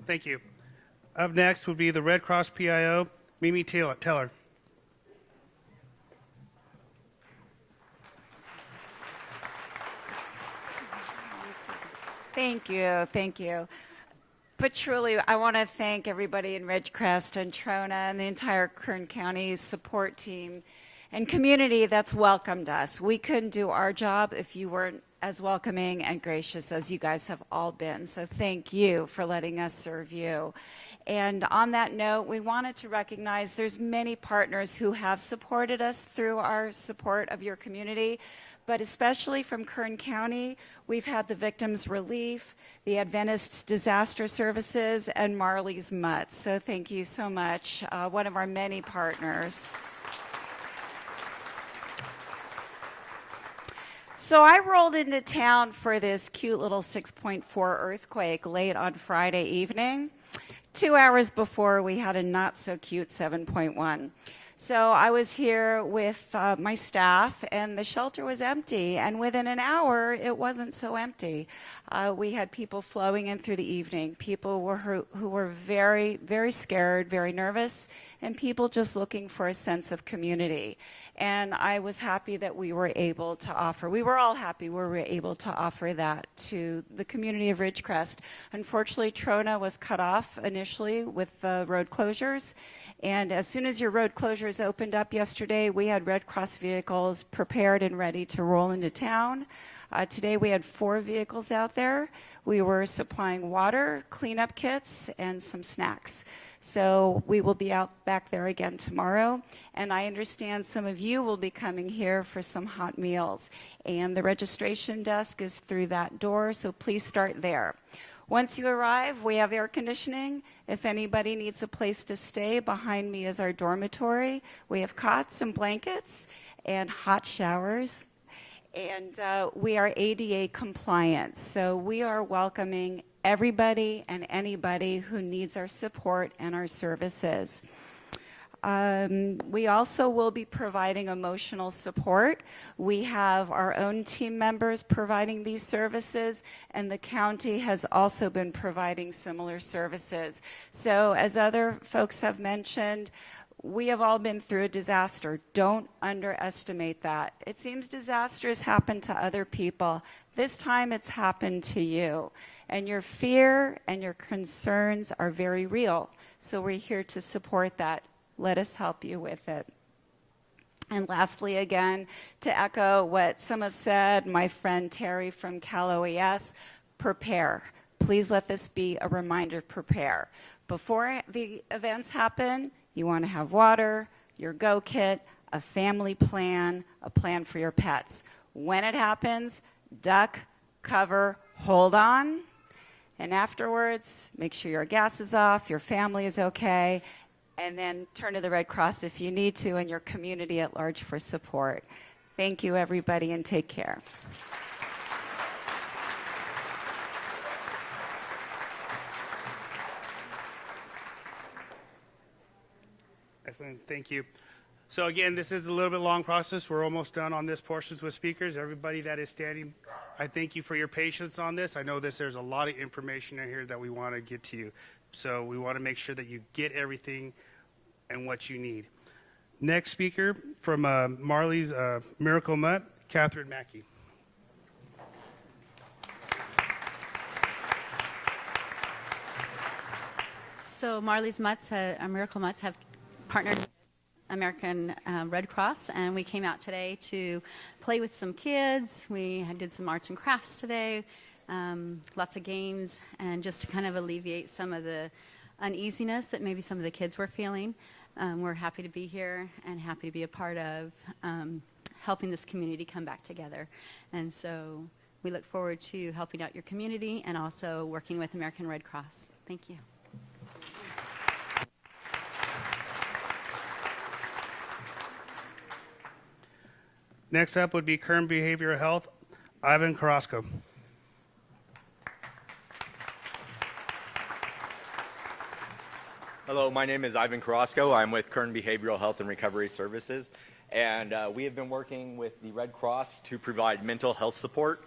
Thank you. Up next would be the Red Cross PIO, Mimi Teller. Thank you, thank you. But truly, I want to thank everybody in Ridgecrest and Trona and the entire Kern County support team and community that's welcomed us. We couldn't do our job if you weren't as welcoming and gracious as you guys have all been. So thank you for letting us serve you. And on that note, we wanted to recognize there's many partners who have supported us through our support of your community. But especially from Kern County, we've had the Victims Relief, the Adventist Disaster Services, and Marley's Mutts. So thank you so much, one of our many partners. So I rolled into town for this cute little 6.4 earthquake late on Friday evening, 2 hours before we had a not-so-cute 7.1. So I was here with my staff, and the shelter was empty. And within an hour, it wasn't so empty. We had people flowing in through the evening, people who were very, very scared, very nervous, and people just looking for a sense of community. And I was happy that we were able to offer, we were all happy we were able to offer that to the community of Ridgecrest. Unfortunately, Trona was cut off initially with the road closures. And as soon as your road closures opened up yesterday, we had Red Cross vehicles prepared and ready to roll into town. Today we had 4 vehicles out there. We were supplying water, cleanup kits, and some snacks. So we will be out back there again tomorrow. And I understand some of you will be coming here for some hot meals. And the registration desk is through that door, so please start there. Once you arrive, we have air conditioning. If anybody needs a place to stay, behind me is our dormitory. We have cots and blankets and hot showers. And we are ADA compliant, so we are welcoming everybody and anybody who needs our support and our services. We also will be providing emotional support. We have our own team members providing these services, and the county has also been providing similar services. So as other folks have mentioned, we have all been through a disaster. Don't underestimate that. It seems disasters happen to other people. This time it's happened to you. And your fear and your concerns are very real. So we're here to support that. Let us help you with it. And lastly, again, to echo what some have said, my friend Terry from Cal OES, prepare. Please let this be a reminder, prepare. Before the events happen, you want to have water, your go kit, a family plan, a plan for your pets. When it happens, duck, cover, hold on. And afterwards, make sure your gas is off, your family is okay, and then turn to the Red Cross if you need to and your community at large for support. Thank you, everybody, and take care. Excellent, thank you. So again, this is a little bit long process. We're almost done on this portions with speakers. Everybody that is standing, I thank you for your patience on this. I know there's a lot of information in here that we want to get to you. So we want to make sure that you get everything and what you need. Next speaker from Marley's Miracle Mutt, Catherine Mackey. So Marley's Mutts, Miracle Mutts have partnered with American Red Cross, and we came out today to play with some kids. We did some arts and crafts today, lots of games, and just to kind of alleviate some of the uneasiness that maybe some of the kids were feeling. We're happy to be here and happy to be a part of helping this community come back together. And so we look forward to helping out your community and also working with American Red Cross. Thank you. Next up would be Kern Behavioral Health, Ivan Carrasco. Hello, my name is Ivan Carrasco. I'm with Kern Behavioral Health and Recovery Services, and we have been working with the Red Cross to provide mental health support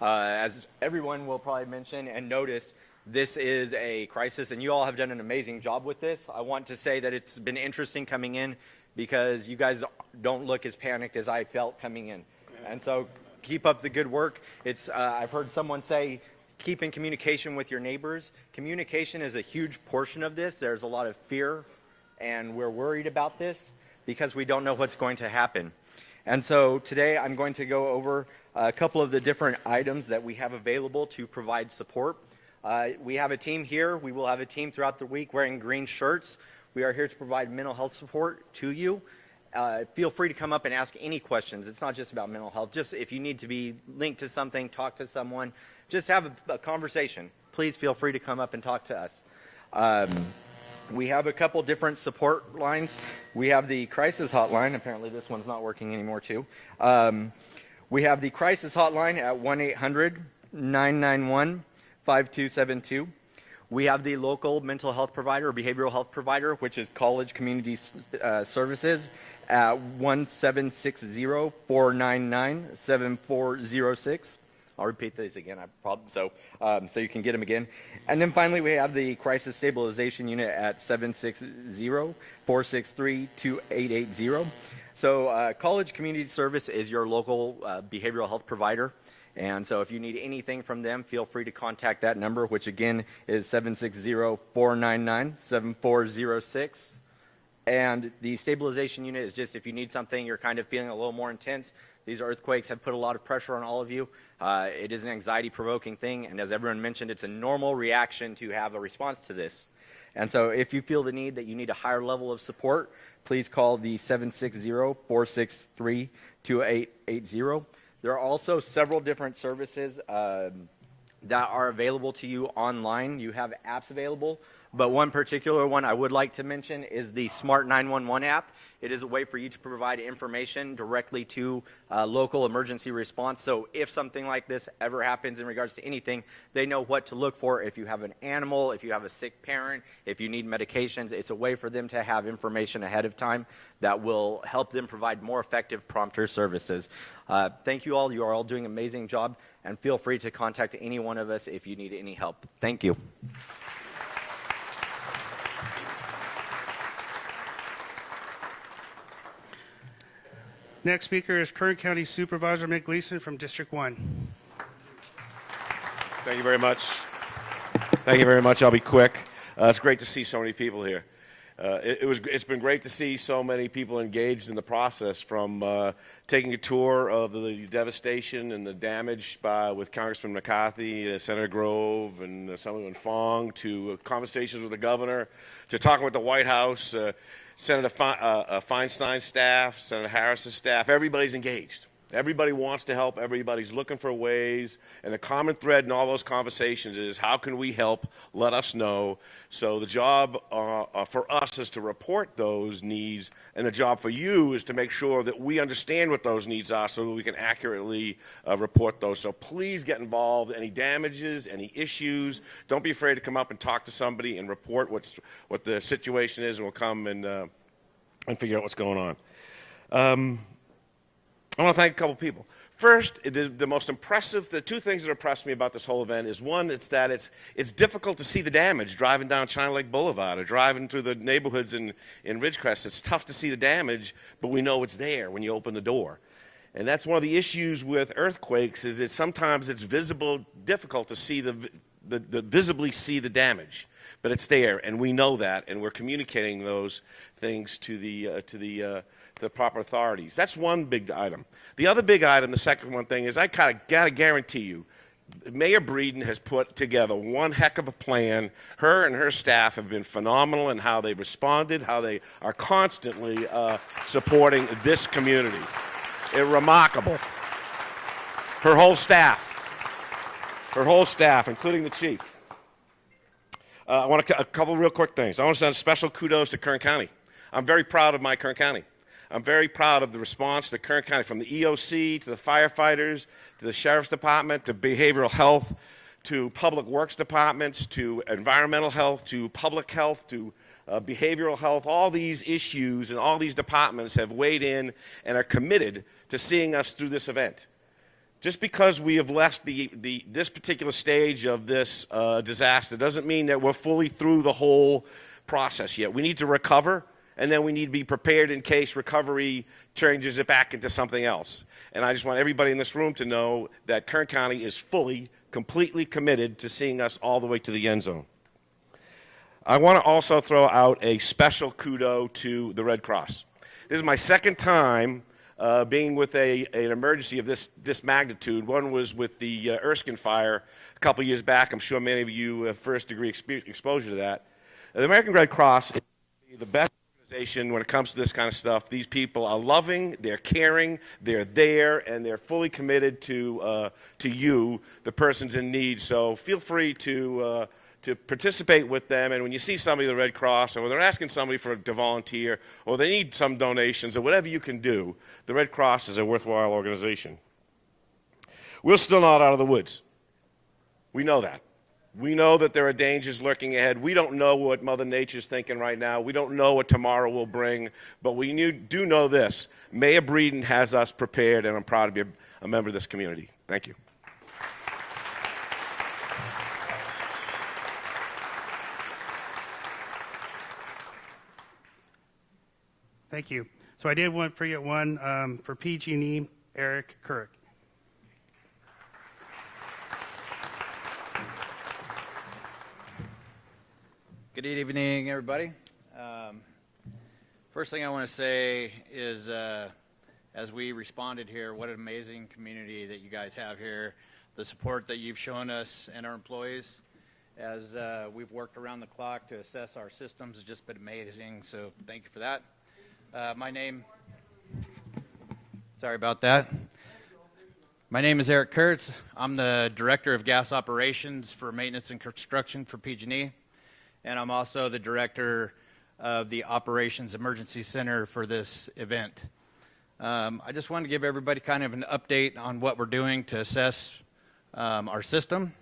As everyone will probably mention and notice, this is a crisis, and you all have done an amazing job with this. I want to say that it's been interesting coming in because you guys don't look as panicked as I felt coming in. And so keep up the good work. I've heard someone say, keep in communication with your neighbors. Communication is a huge portion of this. There's a lot of fear, and we're worried about this because we don't know what's going to happen. And so today I'm going to go over a couple of the different items that we have available to provide support. We have a team here. We will have a team throughout the week wearing green shirts. We are here to provide mental health support to you. Feel free to come up and ask any questions. It's not just about mental health. Just if you need to be linked to something, talk to someone, just have a conversation. Please feel free to come up and talk to us. We have a couple different support lines. We have the crisis hotline. Apparently this one's not working anymore too. We have the crisis hotline at 1-800-991-5272. We have the local mental health provider or behavioral health provider, which is College Community Services, at 1-760-499-7406. I'll repeat these again, so you can get them again. And then finally, we have the Crisis Stabilization Unit at 760-463-2880. So College Community Service is your local behavioral health provider. And so if you need anything from them, feel free to contact that number, which again is 760-499-7406. And the stabilization unit is just if you need something, you're kind of feeling a little more intense. These earthquakes have put a lot of pressure on all of you. It is an anxiety-provoking thing, and as everyone mentioned, it's a normal reaction to have a response to this. And so if you feel the need that you need a higher level of support, please call the 760-463-2880. There are also several different services that are available to you online. You have apps available, but one particular one I would like to mention is the Smart 911 app. It is a way for you to provide information directly to local emergency response. So if something like this ever happens in regards to anything, they know what to look for. If you have an animal, if you have a sick parent, if you need medications, it's a way for them to have information ahead of time that will help them provide more effective, prompter services. Thank you all. You are all doing an amazing job, and feel free to contact any one of us if you need any help. Thank you. Next speaker is Kern County Supervisor Mclaughlin from District 1. Thank you very much. Thank you very much. I'll be quick. It's great to see so many people here. It's been great to see so many people engaged in the process, from taking a tour of the devastation and the damage with Congressman McCarthy, Senator Grove, and Assemblyman Fong, to conversations with the governor, to talking with the White House, Senator Feinstein's staff, Senator Harris's staff. Everybody's engaged. Everybody wants to help. Everybody's looking for ways. And the common thread in all those conversations is, how can we help? Let us know. So the job for us is to report those needs, and the job for you is to make sure that we understand what those needs are so that we can accurately report those. So please get involved. Any damages, any issues, don't be afraid to come up and talk to somebody and report what the situation is, and we'll come and figure out what's going on. I want to thank a couple people. First, the most impressive, the two things that impressed me about this whole event is, one, it's that it's difficult to see the damage driving down China Lake Boulevard or driving through the neighborhoods in Ridgecrest. It's tough to see the damage, but we know it's there when you open the door. And that's one of the issues with earthquakes, is that sometimes it's difficult to see visibly see the damage. But it's there, and we know that, and we're communicating those things to the proper authorities. That's one big item. The other big item, the second one thing, is I got to guarantee you, Mayor Breeden has put together one heck of a plan. Her and her staff have been phenomenal in how they've responded, how they are constantly supporting this community. It's remarkable. Her whole staff, including the chief. I want a couple real quick things. I want to send special kudos to Kern County. I'm very proud of my Kern County. I'm very proud of the response to Kern County, from the EOC to the firefighters to the sheriff's department to behavioral health to public works departments to environmental health to public health to behavioral health. All these issues and all these departments have weighed in and are committed to seeing us through this event. Just because we have left this particular stage of this disaster doesn't mean that we're fully through the whole process yet. We need to recover, and then we need to be prepared in case recovery changes it back into something else. And I just want everybody in this room to know that Kern County is fully, completely committed to seeing us all the way to the end zone. I want to also throw out a special kudo to the Red Cross. This is my second time being with an emergency of this magnitude. One was with the Erskine fire a couple years back. I'm sure many of you have first-degree exposure to that. The American Red Cross is the best organization when it comes to this kind of stuff. These people are loving, they're caring, they're there, and they're fully committed to you, the persons in need. So feel free to participate with them, and when you see somebody at the Red Cross, or when they're asking somebody to volunteer, or they need some donations, or whatever you can do, the Red Cross is a worthwhile organization. We're still not out of the woods. We know that. We know that there are dangers lurking ahead. We don't know what Mother Nature's thinking right now. We don't know what tomorrow will bring, but we do know this. Mayor Breeden has us prepared, and I'm proud to be a member of this community. Thank you. Thank you. So I did want to forget one for PG&E, Eric Kirk. Good evening, everybody. First thing I want to say is, as we responded here, what an amazing community that you guys have here. The support that you've shown us and our employees as we've worked around the clock to assess our systems has just been amazing, so thank you for that. Sorry about that. My name is Eric Kurtz. I'm the Director of Gas Operations for Maintenance and Construction for PG&E, and I'm also the Director of the Operations Emergency Center for this event. I just wanted to give everybody kind of an update on what we're doing to assess our system.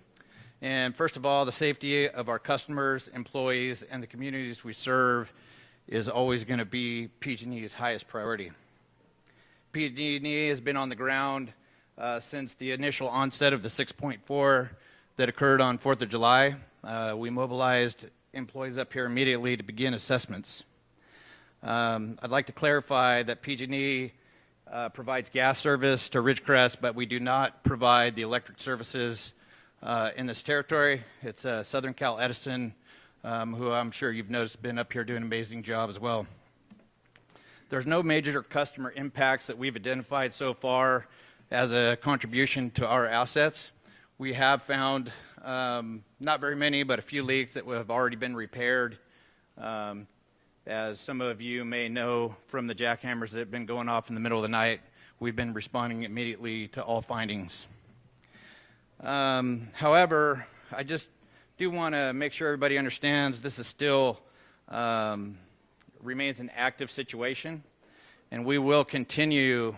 And first of all, the safety of our customers, employees, and the communities we serve is always going to be PG&E's highest priority. PG&E has been on the ground since the initial onset of the 6.4 that occurred on 4th of July. We mobilized employees up here immediately to begin assessments. I'd like to clarify that PG&E provides gas service to Ridgecrest, but we do not provide the electric services in this territory. It's Southern Cal Edison, who I'm sure you've noticed been up here doing an amazing job as well. There's no major customer impacts that we've identified so far as a contribution to our assets. We have found not very many, but a few leaks that have already been repaired. As some of you may know from the jackhammers that have been going off in the middle of the night, we've been responding immediately to all findings. However, I just do want to make sure everybody understands this is still remains an active situation, and we will continue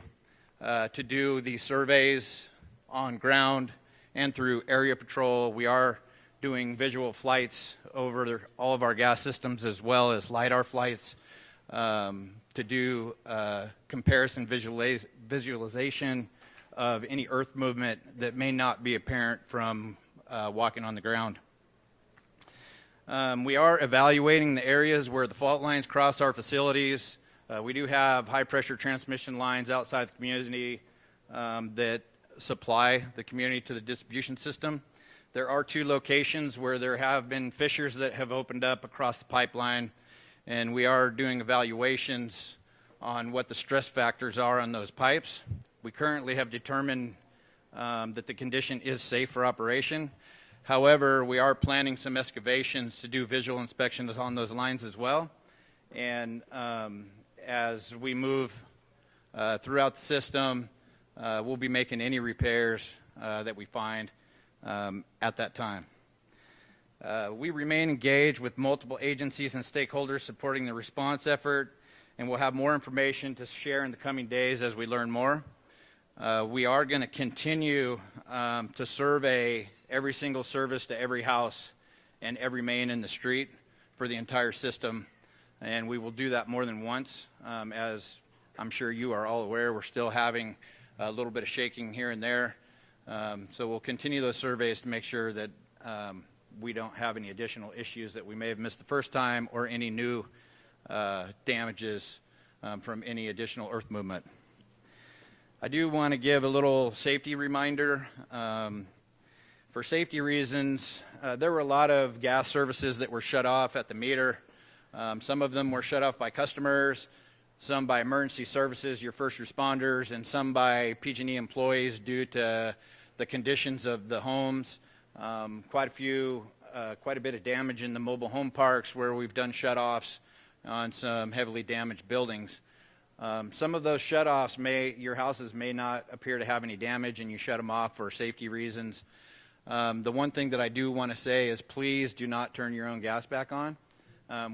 to do these surveys on ground and through area patrol. We are doing visual flights over all of our gas systems as well as LiDAR flights to do comparison visualization of any earth movement that may not be apparent from walking on the ground. We are evaluating the areas where the fault lines cross our facilities. We do have high-pressure transmission lines outside the community that supply the community to the distribution system. There are 2 locations where there have been fissures that have opened up across the pipeline, and we are doing evaluations on what the stress factors are on those pipes. We currently have determined that the condition is safe for operation. However, we are planning some excavations to do visual inspections on those lines as well. And as we move throughout the system, we'll be making any repairs that we find at that time. We remain engaged with multiple agencies and stakeholders supporting the response effort, and we'll have more information to share in the coming days as we learn more. We are going to continue to survey every single service to every house and every main in the street for the entire system, and we will do that more than once. As I'm sure you are all aware, we're still having a little bit of shaking here and there, So we'll continue those surveys to make sure that we don't have any additional issues that we may have missed the first time or any new damages from any additional earth movement. I do want to give a little safety reminder. For safety reasons, there were a lot of gas services that were shut off at the meter. Some of them were shut off by customers, some by emergency services, your first responders, and some by PG&E employees due to the conditions of the homes. Quite a bit of damage in the mobile home parks where we've done shutoffs on some heavily damaged buildings. Some of those shutoffs your houses may not appear to have any damage and you shut them off for safety reasons. The one thing that I do want to say is please do not turn your own gas back on.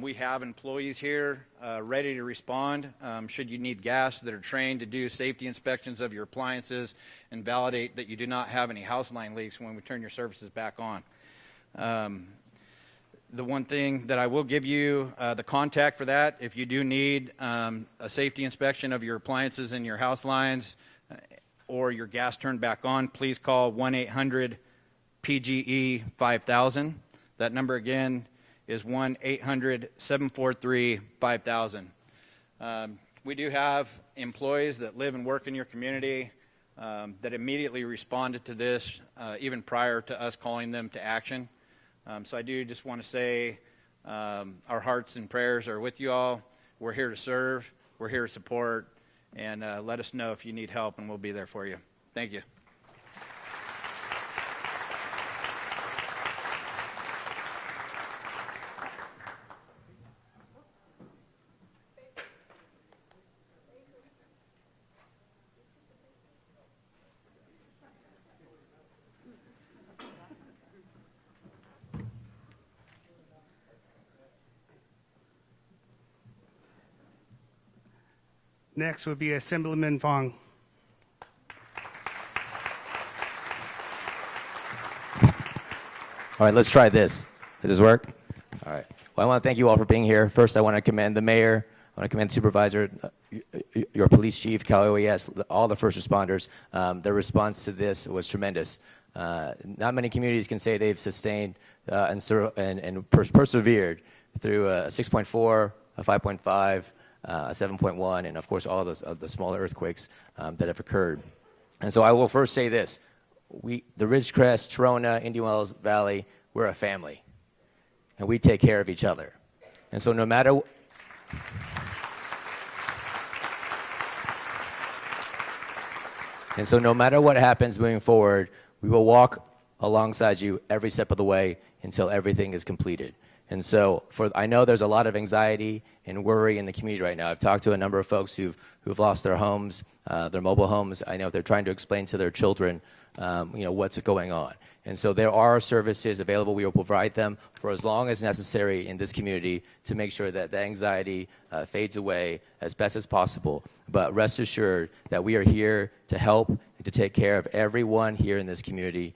We have employees here ready to respond should you need gas that are trained to do safety inspections of your appliances and validate that you do not have any house line leaks when we turn your services back on. The one thing that I will give you, the contact for that, if you do need a safety inspection of your appliances and your house lines or your gas turned back on, please call 1-800-PGE-5000. That number again is 1-800-743-5000. We do have employees that live and work in your community that immediately responded to this even prior to us calling them to action. So I do just want to say our hearts and prayers are with you all. We're here to serve. We're here to support. And let us know if you need help, and we'll be there for you. Thank you. Next would be Assemblyman Fong. All right, let's try this. Does this work? All right. Well, I want to thank you all for being here. First, I want to commend the mayor. I want to commend the supervisor, your police chief, Cal OES, all the first responders. Their response to this was tremendous. Not many communities can say they've sustained and persevered through a 6.4, a 5.5, a 7.1, and of course all the smaller earthquakes that have occurred. And so I will first say this. The Ridgecrest, Trona, Indian Wells Valley, we're a family. And we take care of each other. And so no matter what happens moving forward, we will walk alongside you every step of the way until everything is completed. And so I know there's a lot of anxiety and worry in the community right now. I've talked to a number of folks who've lost their homes, their mobile homes. I know they're trying to explain to their children what's going on. And so there are services available. We will provide them for as long as necessary in this community to make sure that the anxiety fades away as best as possible. But rest assured that we are here to help and to take care of everyone here in this community.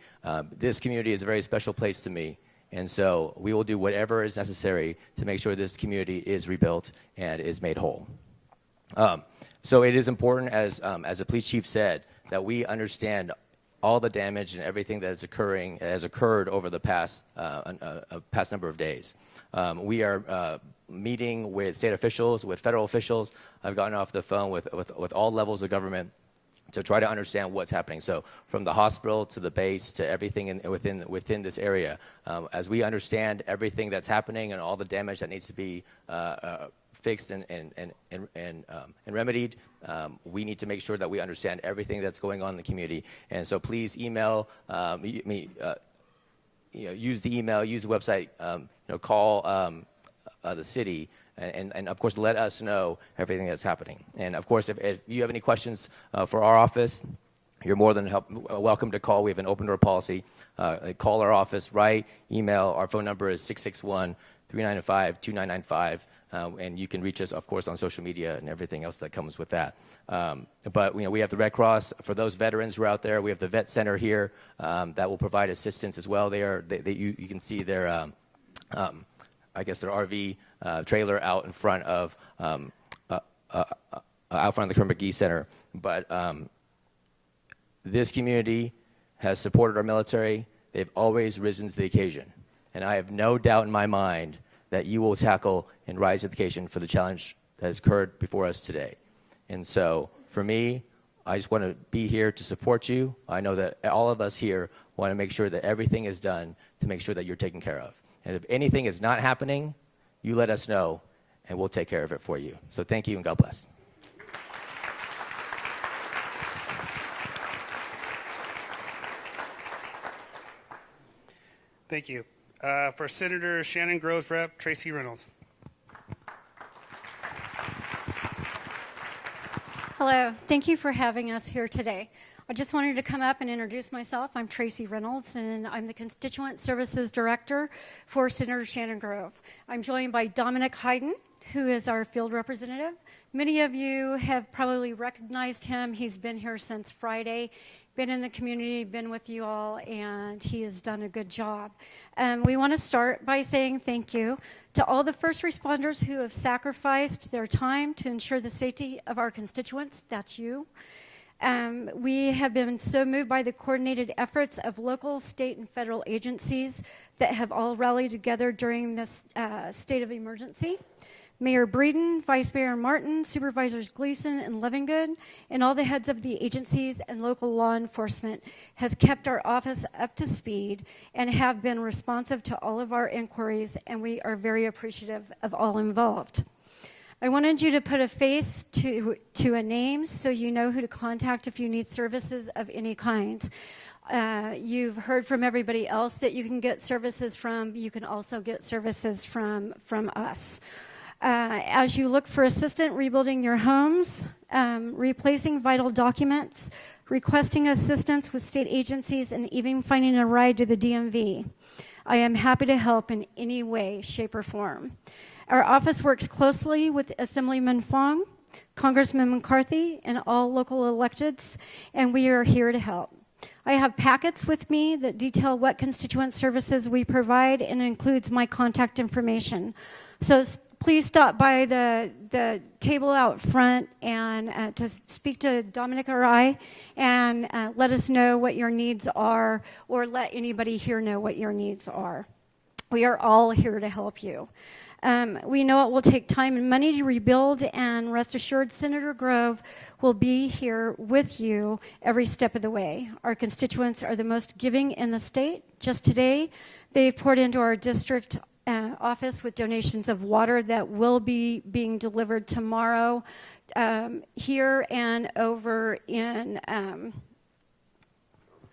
This community is a very special place to me. And so we will do whatever is necessary to make sure this community is rebuilt and is made whole. So it is important, as the police chief said, that we understand all the damage and everything that has occurred over the past number of days. We are meeting with state officials, with federal officials. I've gotten off the phone with all levels of government to try to understand what's happening. So from the hospital to the base to everything within this area, as we understand everything that's happening and all the damage that needs to be fixed and remedied, we need to make sure that we understand everything that's going on in the community. And so please email me, use the email, use the website, call the city. And of course, let us know everything that's happening. And of course, if you have any questions for our office, you're more than welcome to call. We have an open door policy. Call our office, write, email. Our phone number is 661-395-2995. And you can reach us, of course, on social media and everything else that comes with that. But we have the Red Cross. For those veterans who are out there, we have the Vet Center here that will provide assistance as well. You can see their RV trailer out in front of the Kerr McGee Center. But this community has supported our military. They've always risen to the occasion. And I have no doubt in my mind that you will tackle and rise to the occasion for the challenge that has occurred before us today. And so, for me, I just want to be here to support you. I know that all of us here want to make sure that everything is done to make sure that you're taken care of. And if anything is not happening, you let us know, and we'll take care of it for you. So thank you, and God bless. Thank you. For Senator Shannon Groves Rep, Tracy Reynolds. Hello. Thank you for having us here today. I just wanted to come up and introduce myself. I'm Tracy Reynolds, and I'm the Constituent Services Director for Senator Shannon Grove. I'm joined by Dominic Hayden, who is our field representative. Many of you have probably recognized him. He's been here since Friday, been in the community, been with you all, and he has done a good job. We want to start by saying thank you to all the first responders who have sacrificed their time to ensure the safety of our constituents. That's you. We have been so moved by the coordinated efforts of local, state, and federal agencies that have all rallied together during this state of emergency. Mayor Breeden, Vice Mayor Martin, Supervisors Gleason and Levingood, and all the heads of the agencies and local law enforcement has kept our office up to speed and have been responsive to all of our inquiries, and we are very appreciative of all involved. I wanted you to put a face to a name so you know who to contact if you need services of any kind. You've heard from everybody else that you can get services from. You can also get services from us. As you look for assistance rebuilding your homes, replacing vital documents, requesting assistance with state agencies, and even finding a ride to the DMV, I am happy to help in any way, shape, or form. Our office works closely with Assemblyman Fong, Congressman McCarthy, and all local electeds, and we are here to help. I have packets with me that detail what constituent services we provide and includes my contact information. So please stop by the table out front and to speak to Dominic or I and let us know what your needs are, or let anybody here know what your needs are. We are all here to help you. We know it will take time and money to rebuild, and rest assured Senator Grove will be here with you every step of the way. Our constituents are the most giving in the state. Just today, they poured into our district office with donations of water that will be being delivered tomorrow here and over in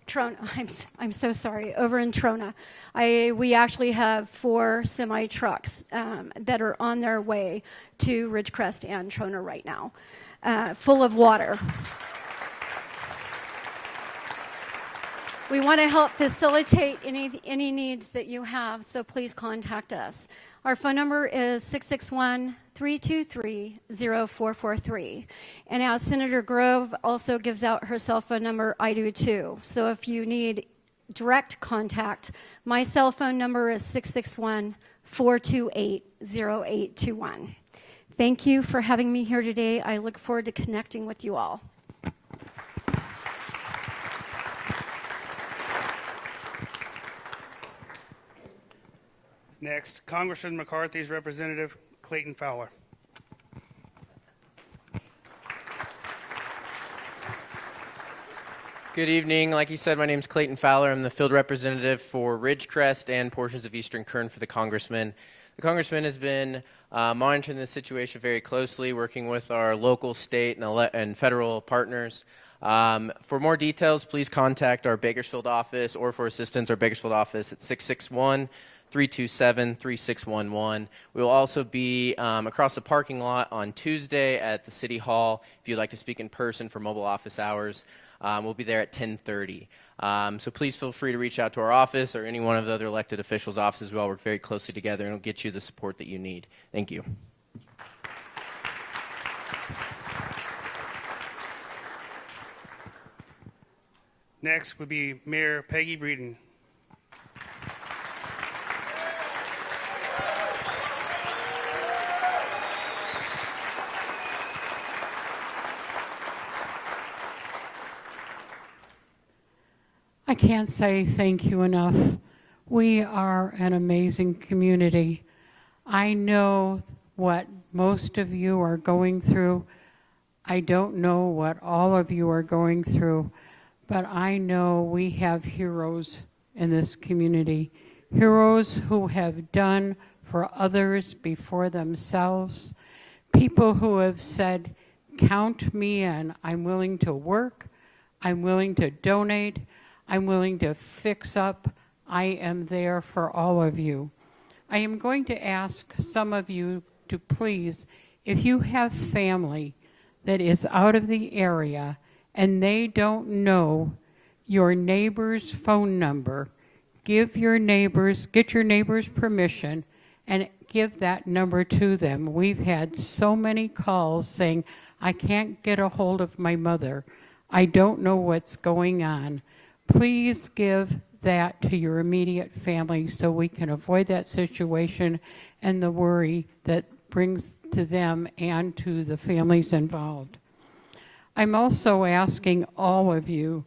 Trona. I'm so sorry, over in Trona. We actually have 4 semi-trucks that are on their way to Ridgecrest and Trona right now, full of water. We want to help facilitate any needs that you have, so please contact us. Our phone number is 661-323-0443. And as Senator Grove also gives out her cell phone number, I do too. So if you need direct contact, my cell phone number is 661-428-0821. Thank you for having me here today. I look forward to connecting with you all. Next, Congressman McCarthy's representative, Clayton Fowler. Good evening. Like you said, my name is Clayton Fowler. I'm the field representative for Ridgecrest and portions of eastern Kern for the Congressman. The Congressman has been monitoring this situation very closely, working with our local, state, and federal partners. For more details, please contact our Bakersfield office, or for assistance, our Bakersfield office at 661-327-3611. We will also be across the parking lot on Tuesday at the City Hall. If you'd like to speak in person for mobile office hours, we'll be there at 10:30. So please feel free to reach out to our office or any one of the other elected officials' offices. We all work very closely together, and we'll get you the support that you need. Thank you. Next would be Mayor Peggy Breeden. I can't say thank you enough. We are an amazing community. I know what most of you are going through. I don't know what all of you are going through, but I know we have heroes in this community, heroes who have done for others before themselves, people who have said, count me in, I'm willing to work, I'm willing to donate, I'm willing to fix up, I am there for all of you. I am going to ask some of you to please, if you have family that is out of the area and they don't know your neighbor's phone number, get your neighbor's permission and give that number to them. We've had so many calls saying, I can't get a hold of my mother. I don't know what's going on. Please give that to your immediate family so we can avoid that situation and the worry that brings to them and to the families involved. I'm also asking all of you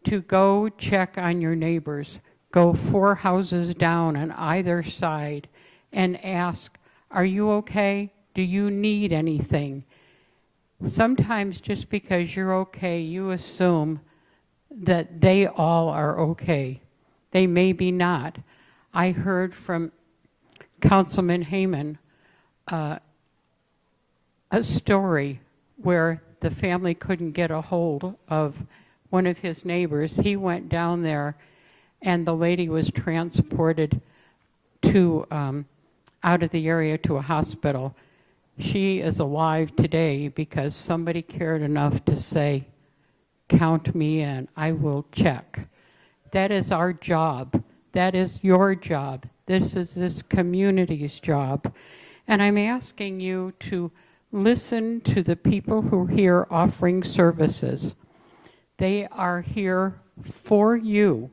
to go check on your neighbors. Go 4 houses down on either side and ask, are you okay? Do you need anything? Sometimes just because you're okay, you assume that they all are okay. They may be not. I heard from Councilman Heyman a story where the family couldn't get a hold of one of his neighbors. He went down there and the lady was transported to out of the area to a hospital. She is alive today because somebody cared enough to say, count me in, I will check. That is our job. That is your job. This is this community's job. And I'm asking you to listen to the people who are here offering services. They are here for you.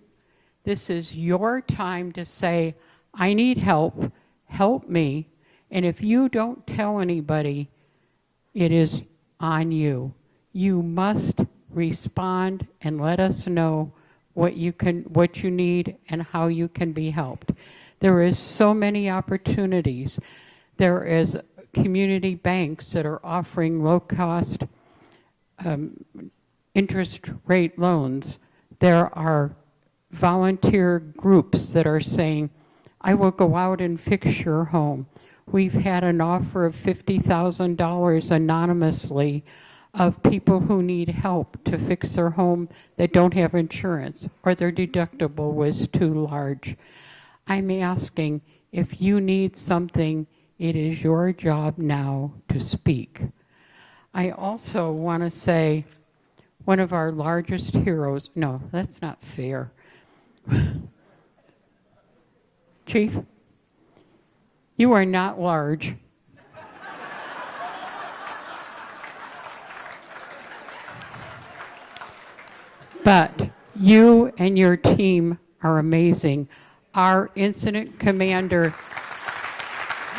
This is your time to say, I need help, help me. And if you don't tell anybody, it is on you. You must respond and let us know what you need and how you can be helped. There is so many opportunities. There is community banks that are offering low-cost interest rate loans. There are volunteer groups that are saying, I will go out and fix your home. We've had an offer of $50,000 anonymously of people who need help to fix their home that don't have insurance or their deductible was too large. I'm asking, if you need something, it is your job now to speak. I also want to say one of our largest heroes, no, that's not fair. Chief, you are not large. But you and your team are amazing. Our incident commander,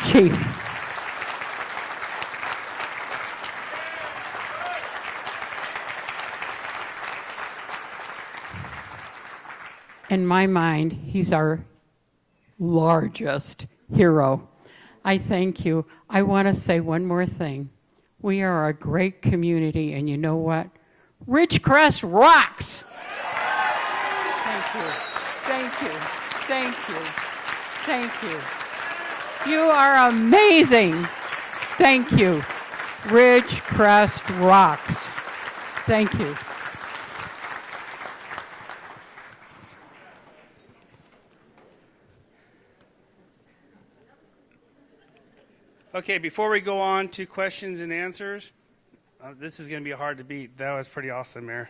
Chief. In my mind, he's our largest hero. I thank you. I want to say one more thing. We are a great community, and you know what? Ridgecrest rocks! Thank you. Thank you. Thank you. Thank you. You are amazing. Thank you. Ridgecrest rocks. Thank you. Okay, before we go on to questions and answers, this is going to be hard to beat. That was pretty awesome, Mayor.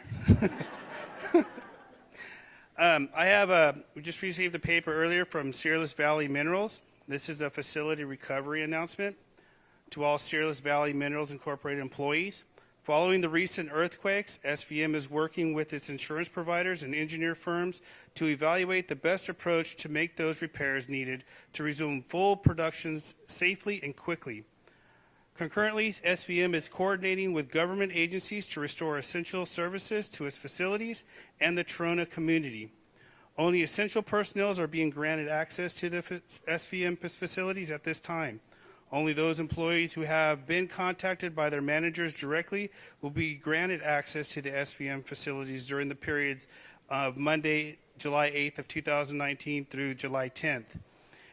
We just received a paper earlier from Searless Valley Minerals. This is a facility recovery announcement to all Searless Valley Minerals Incorporated employees. Following the recent earthquakes, SVM is working with its insurance providers and engineer firms to evaluate the best approach to make those repairs needed to resume full production safely and quickly. Concurrently, SVM is coordinating with government agencies to restore essential services to its facilities and the Trona community. Only essential personnel are being granted access to the SVM facilities at this time. Only those employees who have been contacted by their managers directly will be granted access to the SVM facilities during the periods of Monday, July 8th of 2019 through July 10th.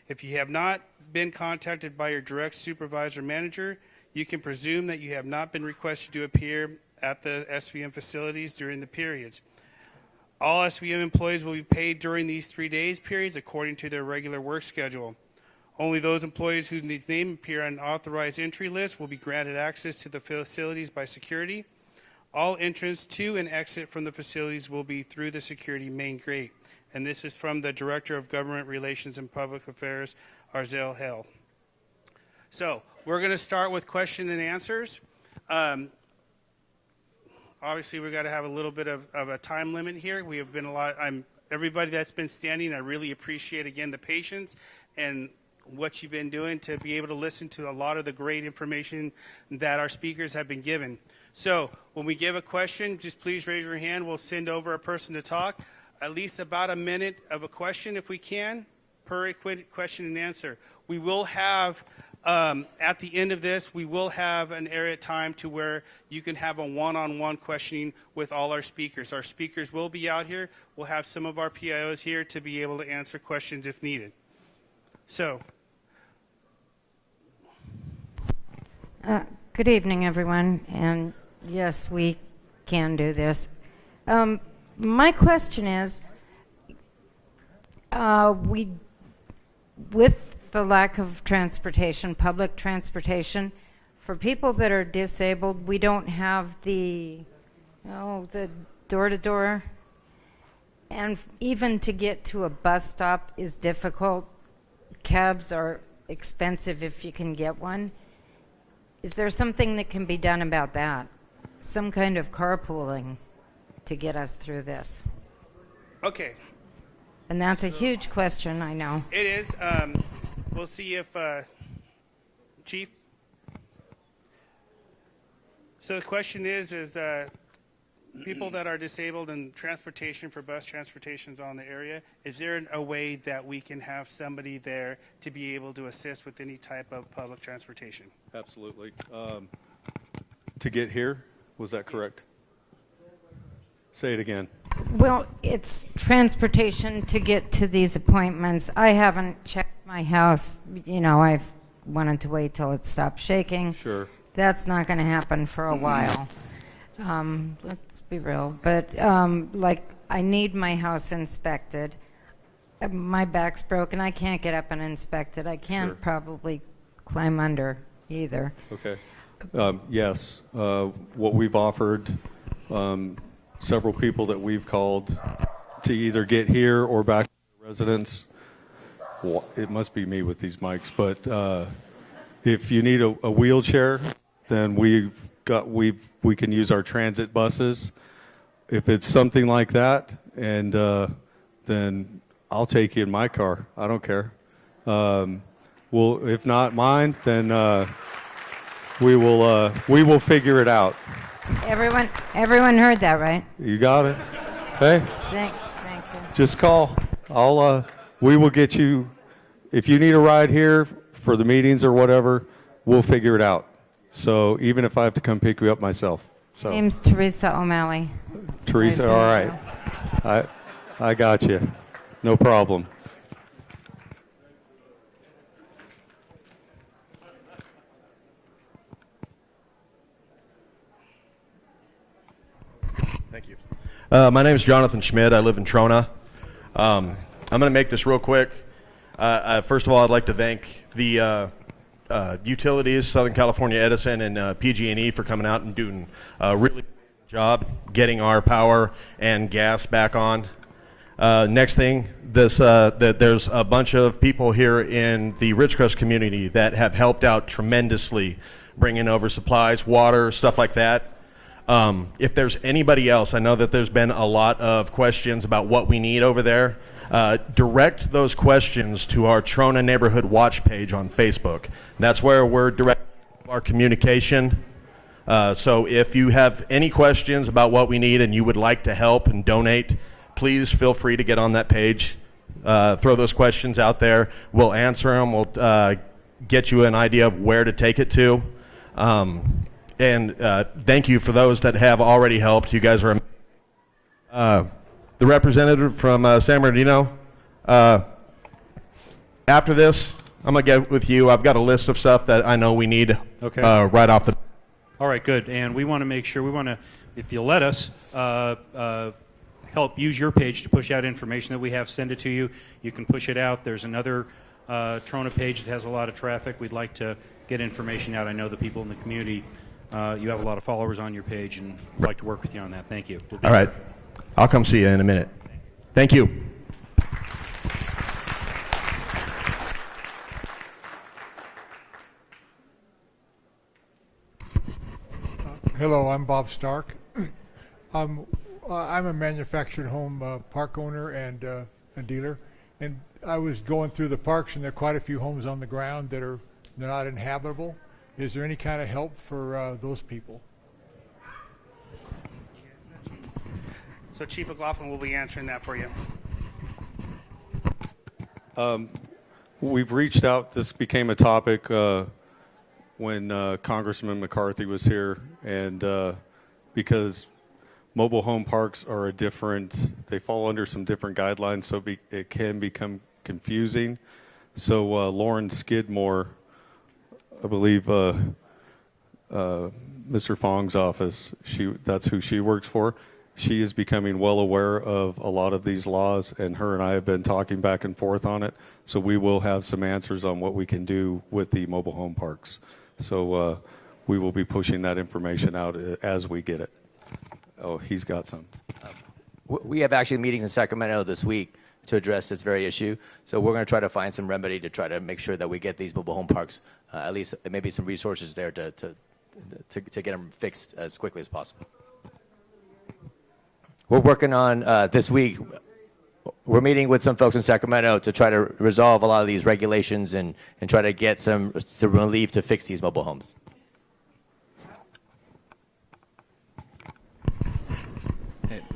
If you have not been contacted by your direct supervisor manager, you can presume that you have not been requested to appear at the SVM facilities during the periods. All SVM employees will be paid during these 3 days periods according to their regular work schedule. Only those employees whose name appear on authorized entry lists will be granted access to the facilities by security. All entrance to and exit from the facilities will be through the security main gate. And this is from the Director of Government Relations and Public Affairs, Arzel Hell. So we're going to start with question and answers. Obviously, we've got to have a little bit of a time limit here. We have been everybody that's been standing, I really appreciate, again, the patience and what you've been doing to be able to listen to a lot of the great information that our speakers have been given. So when we give a question, just please raise your hand. We'll send over a person to talk. At least about a minute of a question, if we can, per question and answer. We will have, at the end of this, we will have an area time to where you can have a one-on-one questioning with all our speakers. Our speakers will be out here. We'll have some of our PIOs here to be able to answer questions if needed. So. Good evening, everyone. And yes, we can do this. My question is, with the lack of transportation, public transportation, for people that are disabled, we don't have the door-to-door. And even to get to a bus stop is difficult. Cabs are expensive if you can get one. Is there something that can be done about that? Some kind of carpooling to get us through this? Okay. And that's a huge question, I know. It is. We'll see if, Chief. So the question is people that are disabled and transportation for bus transportations on the area, is there a way that we can have somebody there to be able to assist with any type of public transportation? Absolutely. To get here, was that correct? Say it again. Well, it's transportation to get to these appointments. I haven't checked my house. You know, I've wanted to wait till it stopped shaking. Sure. That's not going to happen for a while. Let's be real. But, like, I need my house inspected. My back's broken. I can't get up and inspect it. I can't probably climb under either. Okay. Yes. What we've offered, several people that we've called to either get here or back to the residence. Well, it must be me with these mics, but if you need a wheelchair, then we can use our transit buses. If it's something like that, and then I'll take you in my car. I don't care. Well, if not mine, then we will figure it out. Everyone heard that, right? You got it. Hey. Thank you. Just call. We will get you. If you need a ride here for the meetings or whatever, we'll figure it out. So even if I have to come pick you up myself. So. Name's Teresa O'Malley. Teresa, Nice to all right. I got you. No problem. Thank you. My name is Jonathan Schmidt. I live in Trona. I'm going to make this real quick. First of all, I'd like to thank the utilities, Southern California Edison and PG&E for coming out and doing a really good job getting our power and gas back on. Next thing, there's a bunch of people here in the Ridgecrest community that have helped out tremendously, bringing over supplies, water, stuff like that. If there's anybody else, I know that there's been a lot of questions about what we need over there. Direct those questions to our Trona Neighborhood Watch page on Facebook. That's where we're directing our communication. So if you have any questions about what we need and you would like to help and donate, please feel free to get on that page. Throw those questions out there. We'll answer them. We'll get you an idea of where to take it to. And thank you for those that have already helped. You guys are the representative from San Bernardino. After this, I'm going to get with you. I've got a list of stuff that I know we need right off the. All right, good. And we want to make sure, if you'll let us, help use your page to push out information that we have, send it to you. You can push it out. There's another Trona page that has a lot of traffic. We'd like to get information out. I know the people in the community, you have a lot of followers on your page, and we'd like to work with you on that. Thank you. All right. I'll come see you in a minute. Thank you. Hello, I'm Bob Stark. I'm a manufactured home park owner and a dealer, and I was going through the parks, and there are quite a few homes on the ground that they're not inhabitable. Is there any kind of help for those people? So Chief McLaughlin will be answering that for you. We've reached out. This became a topic when Congressman McCarthy was here, and because mobile home parks are they fall under some different guidelines, so it can become confusing. So Lauren Skidmore, I believe Mr. Fong's office, that's who she works for. She is becoming well aware of a lot of these laws, and her and I have been talking back and forth on it. So we will have some answers on what we can do with the mobile home parks. So we will be pushing that information out as we get it. Oh, he's got some. We have actually meetings in Sacramento this week to address this very issue. So we're going to try to find some remedy to try to make sure that we get these mobile home parks, at least maybe some resources there to get them fixed as quickly as possible. We're working on this week. We're meeting with some folks in Sacramento to try to resolve a lot of these regulations and try to get some relief to fix these mobile homes.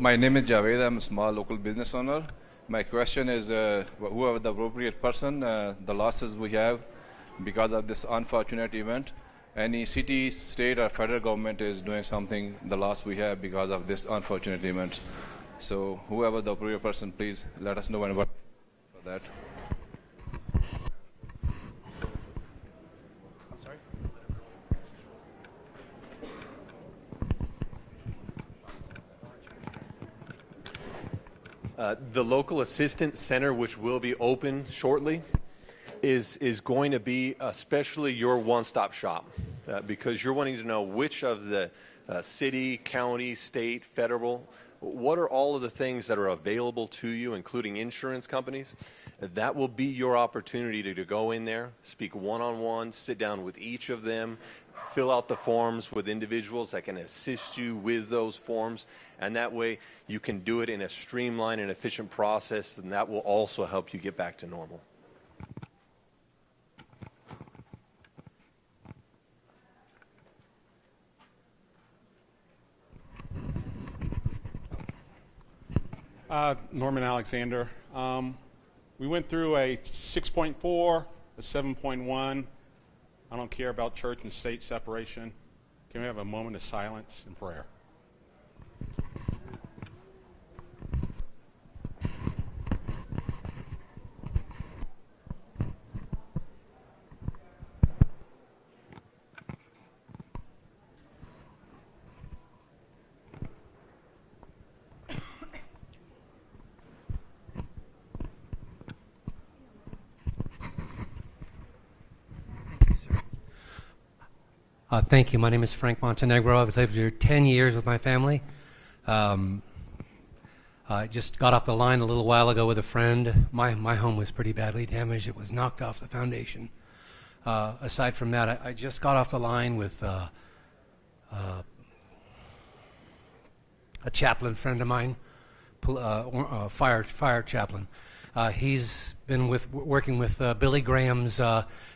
My name is Javed. I'm a small local business owner. My question is, whoever the appropriate person, the losses we have because of this unfortunate event, any city, state, or federal government is doing something, the loss we have because of this unfortunate event. So whoever the appropriate person, please let us know when for that. I'm sorry? The local assistance center, which will be open shortly, is going to be especially your one-stop shop because you're wanting to know which of the city, county, state, federal, what are all of the things that are available to you, including insurance companies. That will be your opportunity to go in there, speak one-on-one, sit down with each of them, fill out the forms with individuals that can assist you with those forms, and that way you can do it in a streamlined and efficient process, and that will also help you get back to normal. Norman Alexander. We went through a 6.4, a 7.1. I don't care about church and state separation. Can we have a moment of silence and prayer? Thank you. My name is Frank Montenegro. I've lived here 10 years with my family. I just got off the line a little while ago with a friend. My home was pretty badly damaged. It was knocked off the foundation. Aside from that, I just got off the line with a chaplain friend of mine, fire chaplain. He's been working with Billy Graham's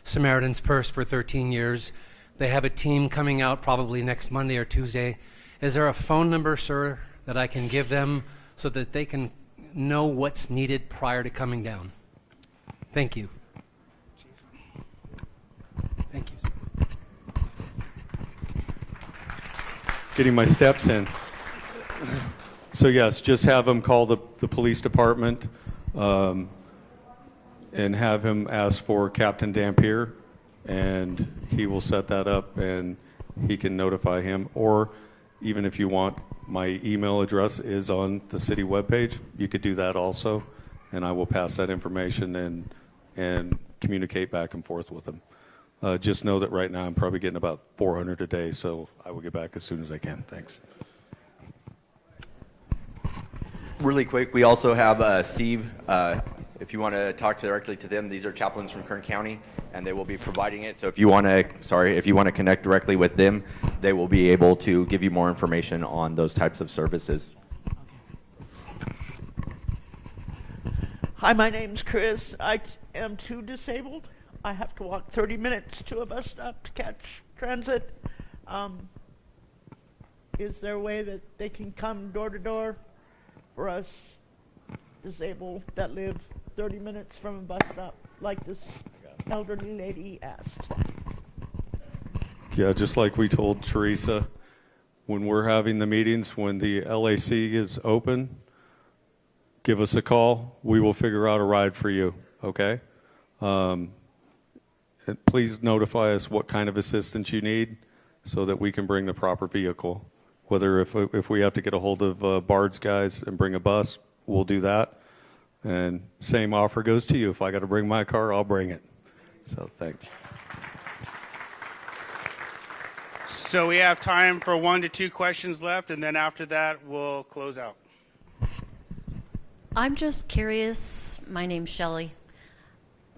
Samaritan's Purse for 13 years. They have a team coming out probably next Monday or Tuesday. Is there a phone number, sir, that I can give them so that they can know what's needed prior to coming down? Thank you. Thank you. Getting my steps in. So yes, just have him call the police department and have him ask for Captain Dampier, and he will set that up and he can notify him. Or even if you want, my email address is on the city webpage. You could do that also, and I will pass that information and communicate back and forth with him. Just know that right now I'm probably getting about 400 a day, so I will get back as soon as I can. Thanks. Really quick, we also have Steve. If you want to talk directly to them, these are chaplains from Kern County, and they will be providing it. So if you want to connect directly with them, they will be able to give you more information on those types of services. Hi, my name's Chris. I am too disabled. I have to walk 30 minutes to a bus stop to catch transit. Is there a way that they can come door to door for us disabled that live 30 minutes from a bus stop, like this elderly lady asked? Yeah, just like we told Teresa, when we're having the meetings, when the LAC is open, give us a call. We will figure out a ride for you, okay? And please notify us what kind of assistance you need so that we can bring the proper vehicle. Whether if we have to get a hold of Bard's guys and bring a bus, we'll do that. And same offer goes to you. If I got to bring my car, I'll bring it. So thanks. So we have time for 1 to 2 questions left, and then after that, we'll close out. I'm just curious, my name's Shelley.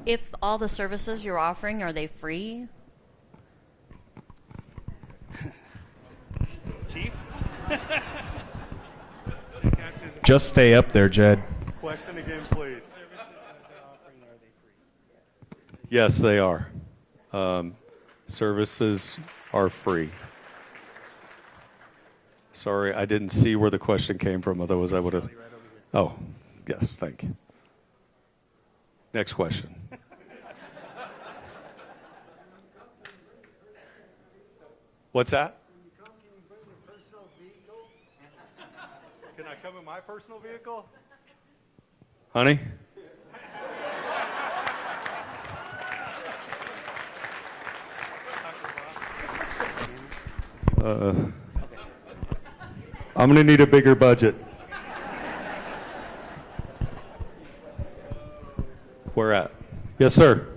If all the services you're offering, are they free? Chief? Just stay up there, Jed. Question again, please. Yes, they are. Services are free. Sorry, I didn't see where the question came from. Otherwise, I would have. Oh, yes, thank you. Next question. What's that? Can I come in my personal vehicle? Honey? I'm going to need a bigger budget. Where at? Yes, sir.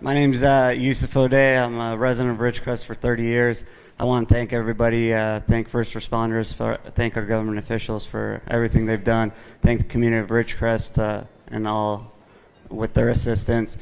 My name's Yusuf O'Day. I'm a resident of Ridgecrest for 30 years. I want to thank everybody, thank first responders, thank our government officials for everything they've done. Thank the community of Ridgecrest and all with their assistance.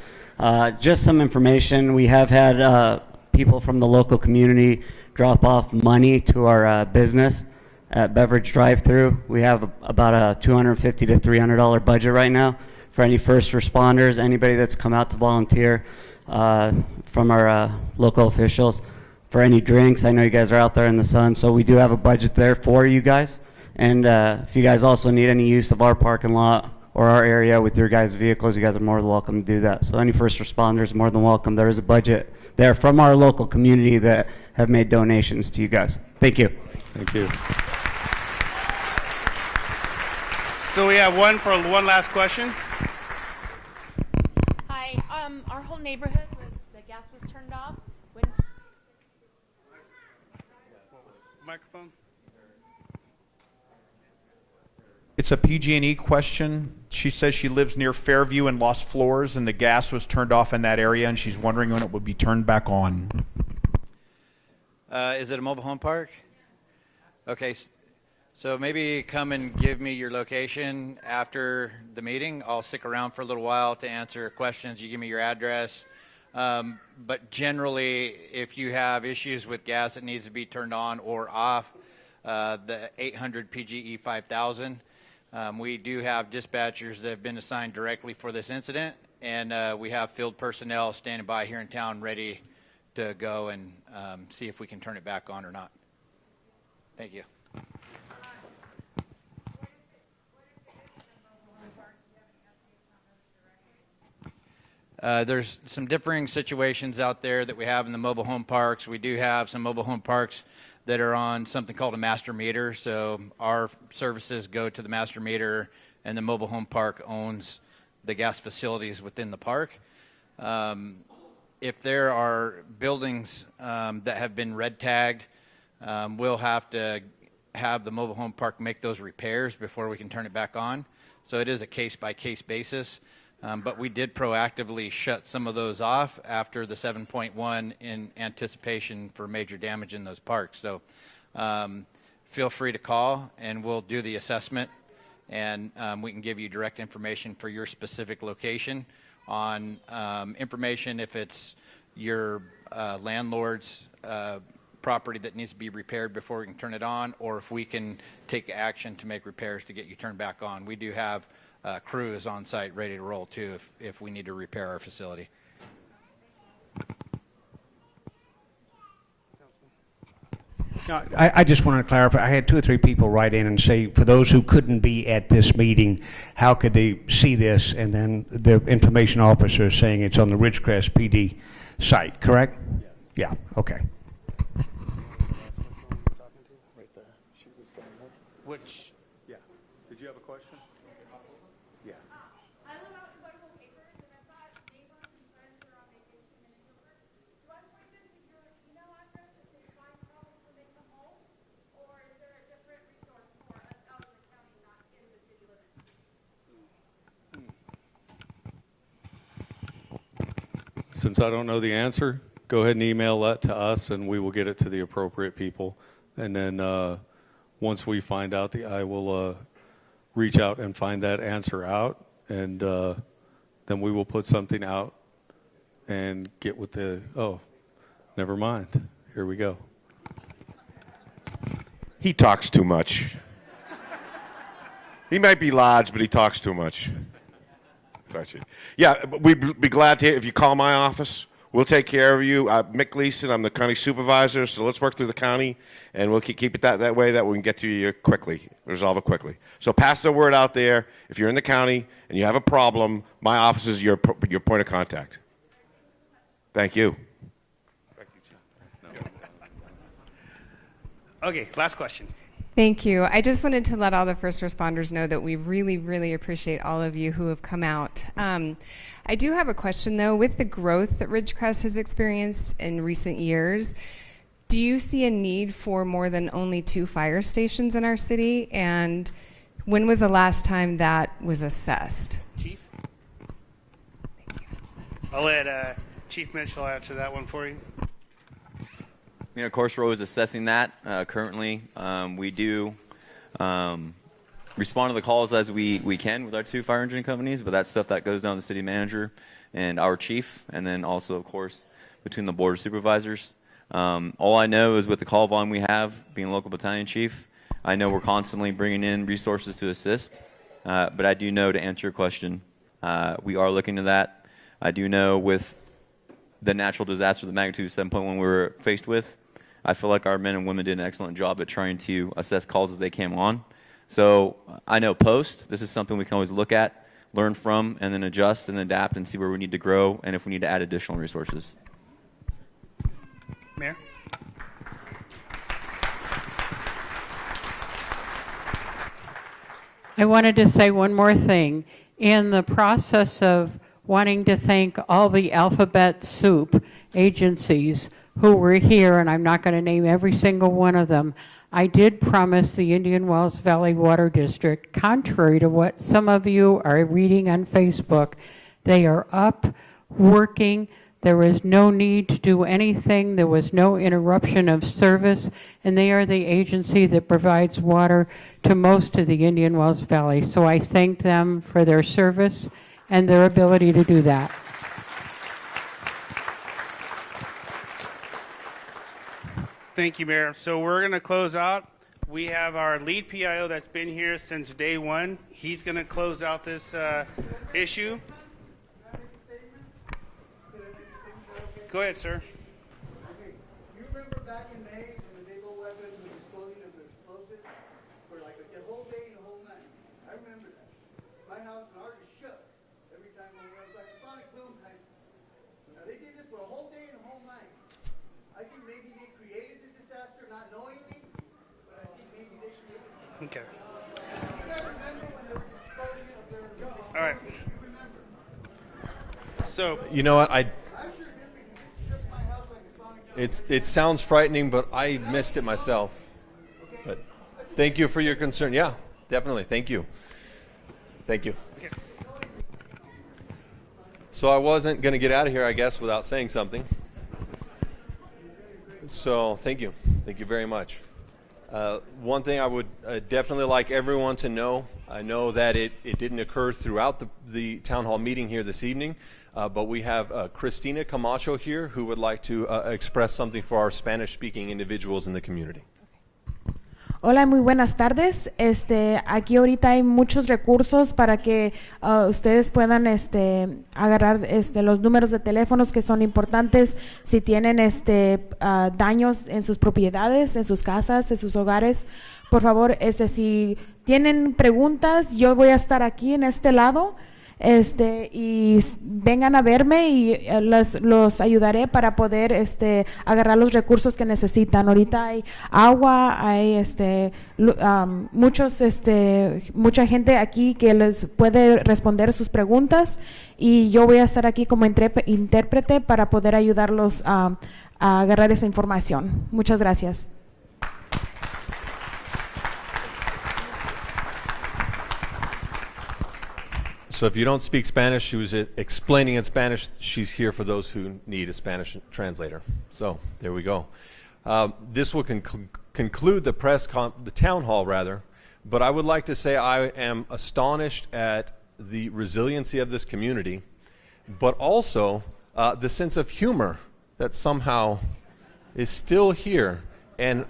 Just some information. We have had people from the local community drop off money to our business at Beverage Drive-Thru. We have about a $250 to $300 budget right now for any first responders, anybody that's come out to volunteer from our local officials. For any drinks, I know you guys are out there in the sun, so we do have a budget there for you guys. And if you guys also need any use of our parking lot or our area with your guys' vehicles, you guys are more than welcome to do that. So any first responders, more than welcome. There is a budget there from our local community that have made donations to you guys. Thank you. Thank you. So we have one for one last question. Hi, our whole neighborhood, the gas was turned off. Microphone. It's a PG&E question. She says she lives near Fairview and Lost Floors, and the gas was turned off in that area, and she's wondering when it would be turned back on. Is it a mobile home park? Okay, so maybe come and give me your location after the meeting. I'll stick around for a little while to answer questions. You give me your address. But generally, if you have issues with gas that needs to be turned on or off, the 800 PGE 5000, we do have dispatchers that have been assigned directly for this incident, and we have field personnel standing by here in town ready to go and see if we can turn it back on or not. Thank you. There's some differing situations out there that we have in the mobile home parks. We do have some mobile home parks that are on something called a master meter. So our services go to the master meter, and the mobile home park owns the gas facilities within the park. If there are buildings that have been red tagged, we'll have to have the mobile home park make those repairs before we can turn it back on. So it is a case-by-case basis. But we did proactively shut some of those off after the 7.1 in anticipation for major damage in those parks. So feel free to call, and we'll do the assessment, and we can give you direct information for your specific location on information if it's your landlord's property that needs to be repaired before we can turn it on, or if we can take action to make repairs to get you turned back on. We do have crews on site ready to roll too if we need to repair our facility. No, I just want to clarify. I had 2 or 3 people write in and say, for those who couldn't be at this meeting, how could they see this? And then the information officer is saying it's on the Ridgecrest PD site, correct? Yeah, okay. Which, yeah. Did you have a question? Yeah. Since I don't know the answer, go ahead and email that to us, and we will get it to the appropriate people. And then once we find out, I will reach out and find that answer out, and then we will put something out and get with the, oh, never mind. Here we go. He talks too much. He might be large, but he talks too much. Yeah, we'd be glad to hear if you call my office. We'll take care of you. Mclaughlin, I'm the county supervisor, so let's work through the county, and we'll keep it that way that we can get to you quickly, resolve it quickly. So pass the word out there. If you're in the county and you have a problem, my office is your point of contact. Thank you. Okay, last question. Thank you. I just wanted to let all the first responders know that we really, really appreciate all of you who have come out. I do have a question, though. With the growth that Ridgecrest has experienced in recent years, do you see a need for more than only 2 fire stations in our city? And when was the last time that was assessed? Chief? Thank you. I'll let Chief Mitchell answer that one for you. I mean, of course, we're always assessing that. Currently, we do respond to the calls as we can with our 2 fire engine companies, but that's stuff that goes down to the city manager and our chief, and then also, of course, between the board of supervisors. All I know is with the call volume we have, being a local battalion chief, I know we're constantly bringing in resources to assist, but I do know, to answer your question, we are looking to that. I do know with the natural disaster, the magnitude of 7.1 we were faced with, I feel like our men and women did an excellent job at trying to assess calls as they came on. So I know post, this is something we can always look at, learn from, and then adjust and adapt and see where we need to grow and if we need to add additional resources. Mayor? I wanted to say one more thing. In the process of wanting to thank all the alphabet soup agencies who were here, and I'm not going to name every single one of them, I did promise the Indian Wells Valley Water District, contrary to what some of you are reading on Facebook, they are up, working. There is no need to do anything. There was no interruption of service, and they are the agency that provides water to most of the Indian Wells Valley. So I thank them for their service and their ability to do that. Thank you, Mayor. So we're going to close out. We have our lead PIO that's been here since day one. He's going to close out this issue. Go ahead, sir. Okay. All right. So, You know what? It sounds frightening, but I missed it myself. But thank you for your concern. Yeah, definitely. Thank you. Thank you. okay. So I wasn't going to get out of here, I guess, without saying something. So thank you. Thank you very much. One thing I would definitely like everyone to know, I know that it didn't occur throughout the town hall meeting here this evening, but we have Christina Camacho here who would like to express something for our Spanish-speaking individuals in the community. Hola, muy buenas tardes. Aquí ahorita hay muchos recursos para que ustedes puedan agarrar los números de teléfonos que son importantes si tienen daños en sus propiedades, en sus casas, en sus hogares. Por favor, si tienen preguntas, yo voy a estar aquí en este lado. Y vengan a verme y los ayudaré para poder agarrar los recursos que necesitan. Ahorita hay agua, hay mucha gente aquí que les puede responder sus preguntas y yo voy a estar aquí como intérprete para poder ayudarlos a agarrar esa información. Muchas gracias. So if you don't speak Spanish, she was explaining in Spanish. She's here for those who need a Spanish translator. So there we go. This will conclude the town hall rather. But I would like to say I am astonished at the resiliency of this community, but also the sense of humor that somehow is still here. And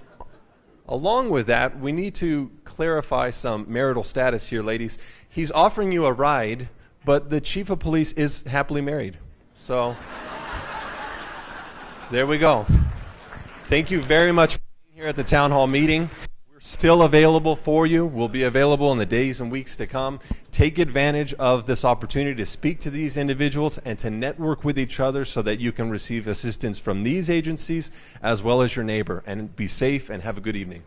along with that, we need to clarify some marital status here, ladies. He's offering you a ride, but the chief of police is happily married. So there we go. Thank you very much for being here at the town hall meeting. We're still available for you. We'll be available in the days and weeks to come. Take advantage of this opportunity to speak to these individuals and to network with each other so that you can receive assistance from these agencies as well as your neighbor. And be safe and have a good evening.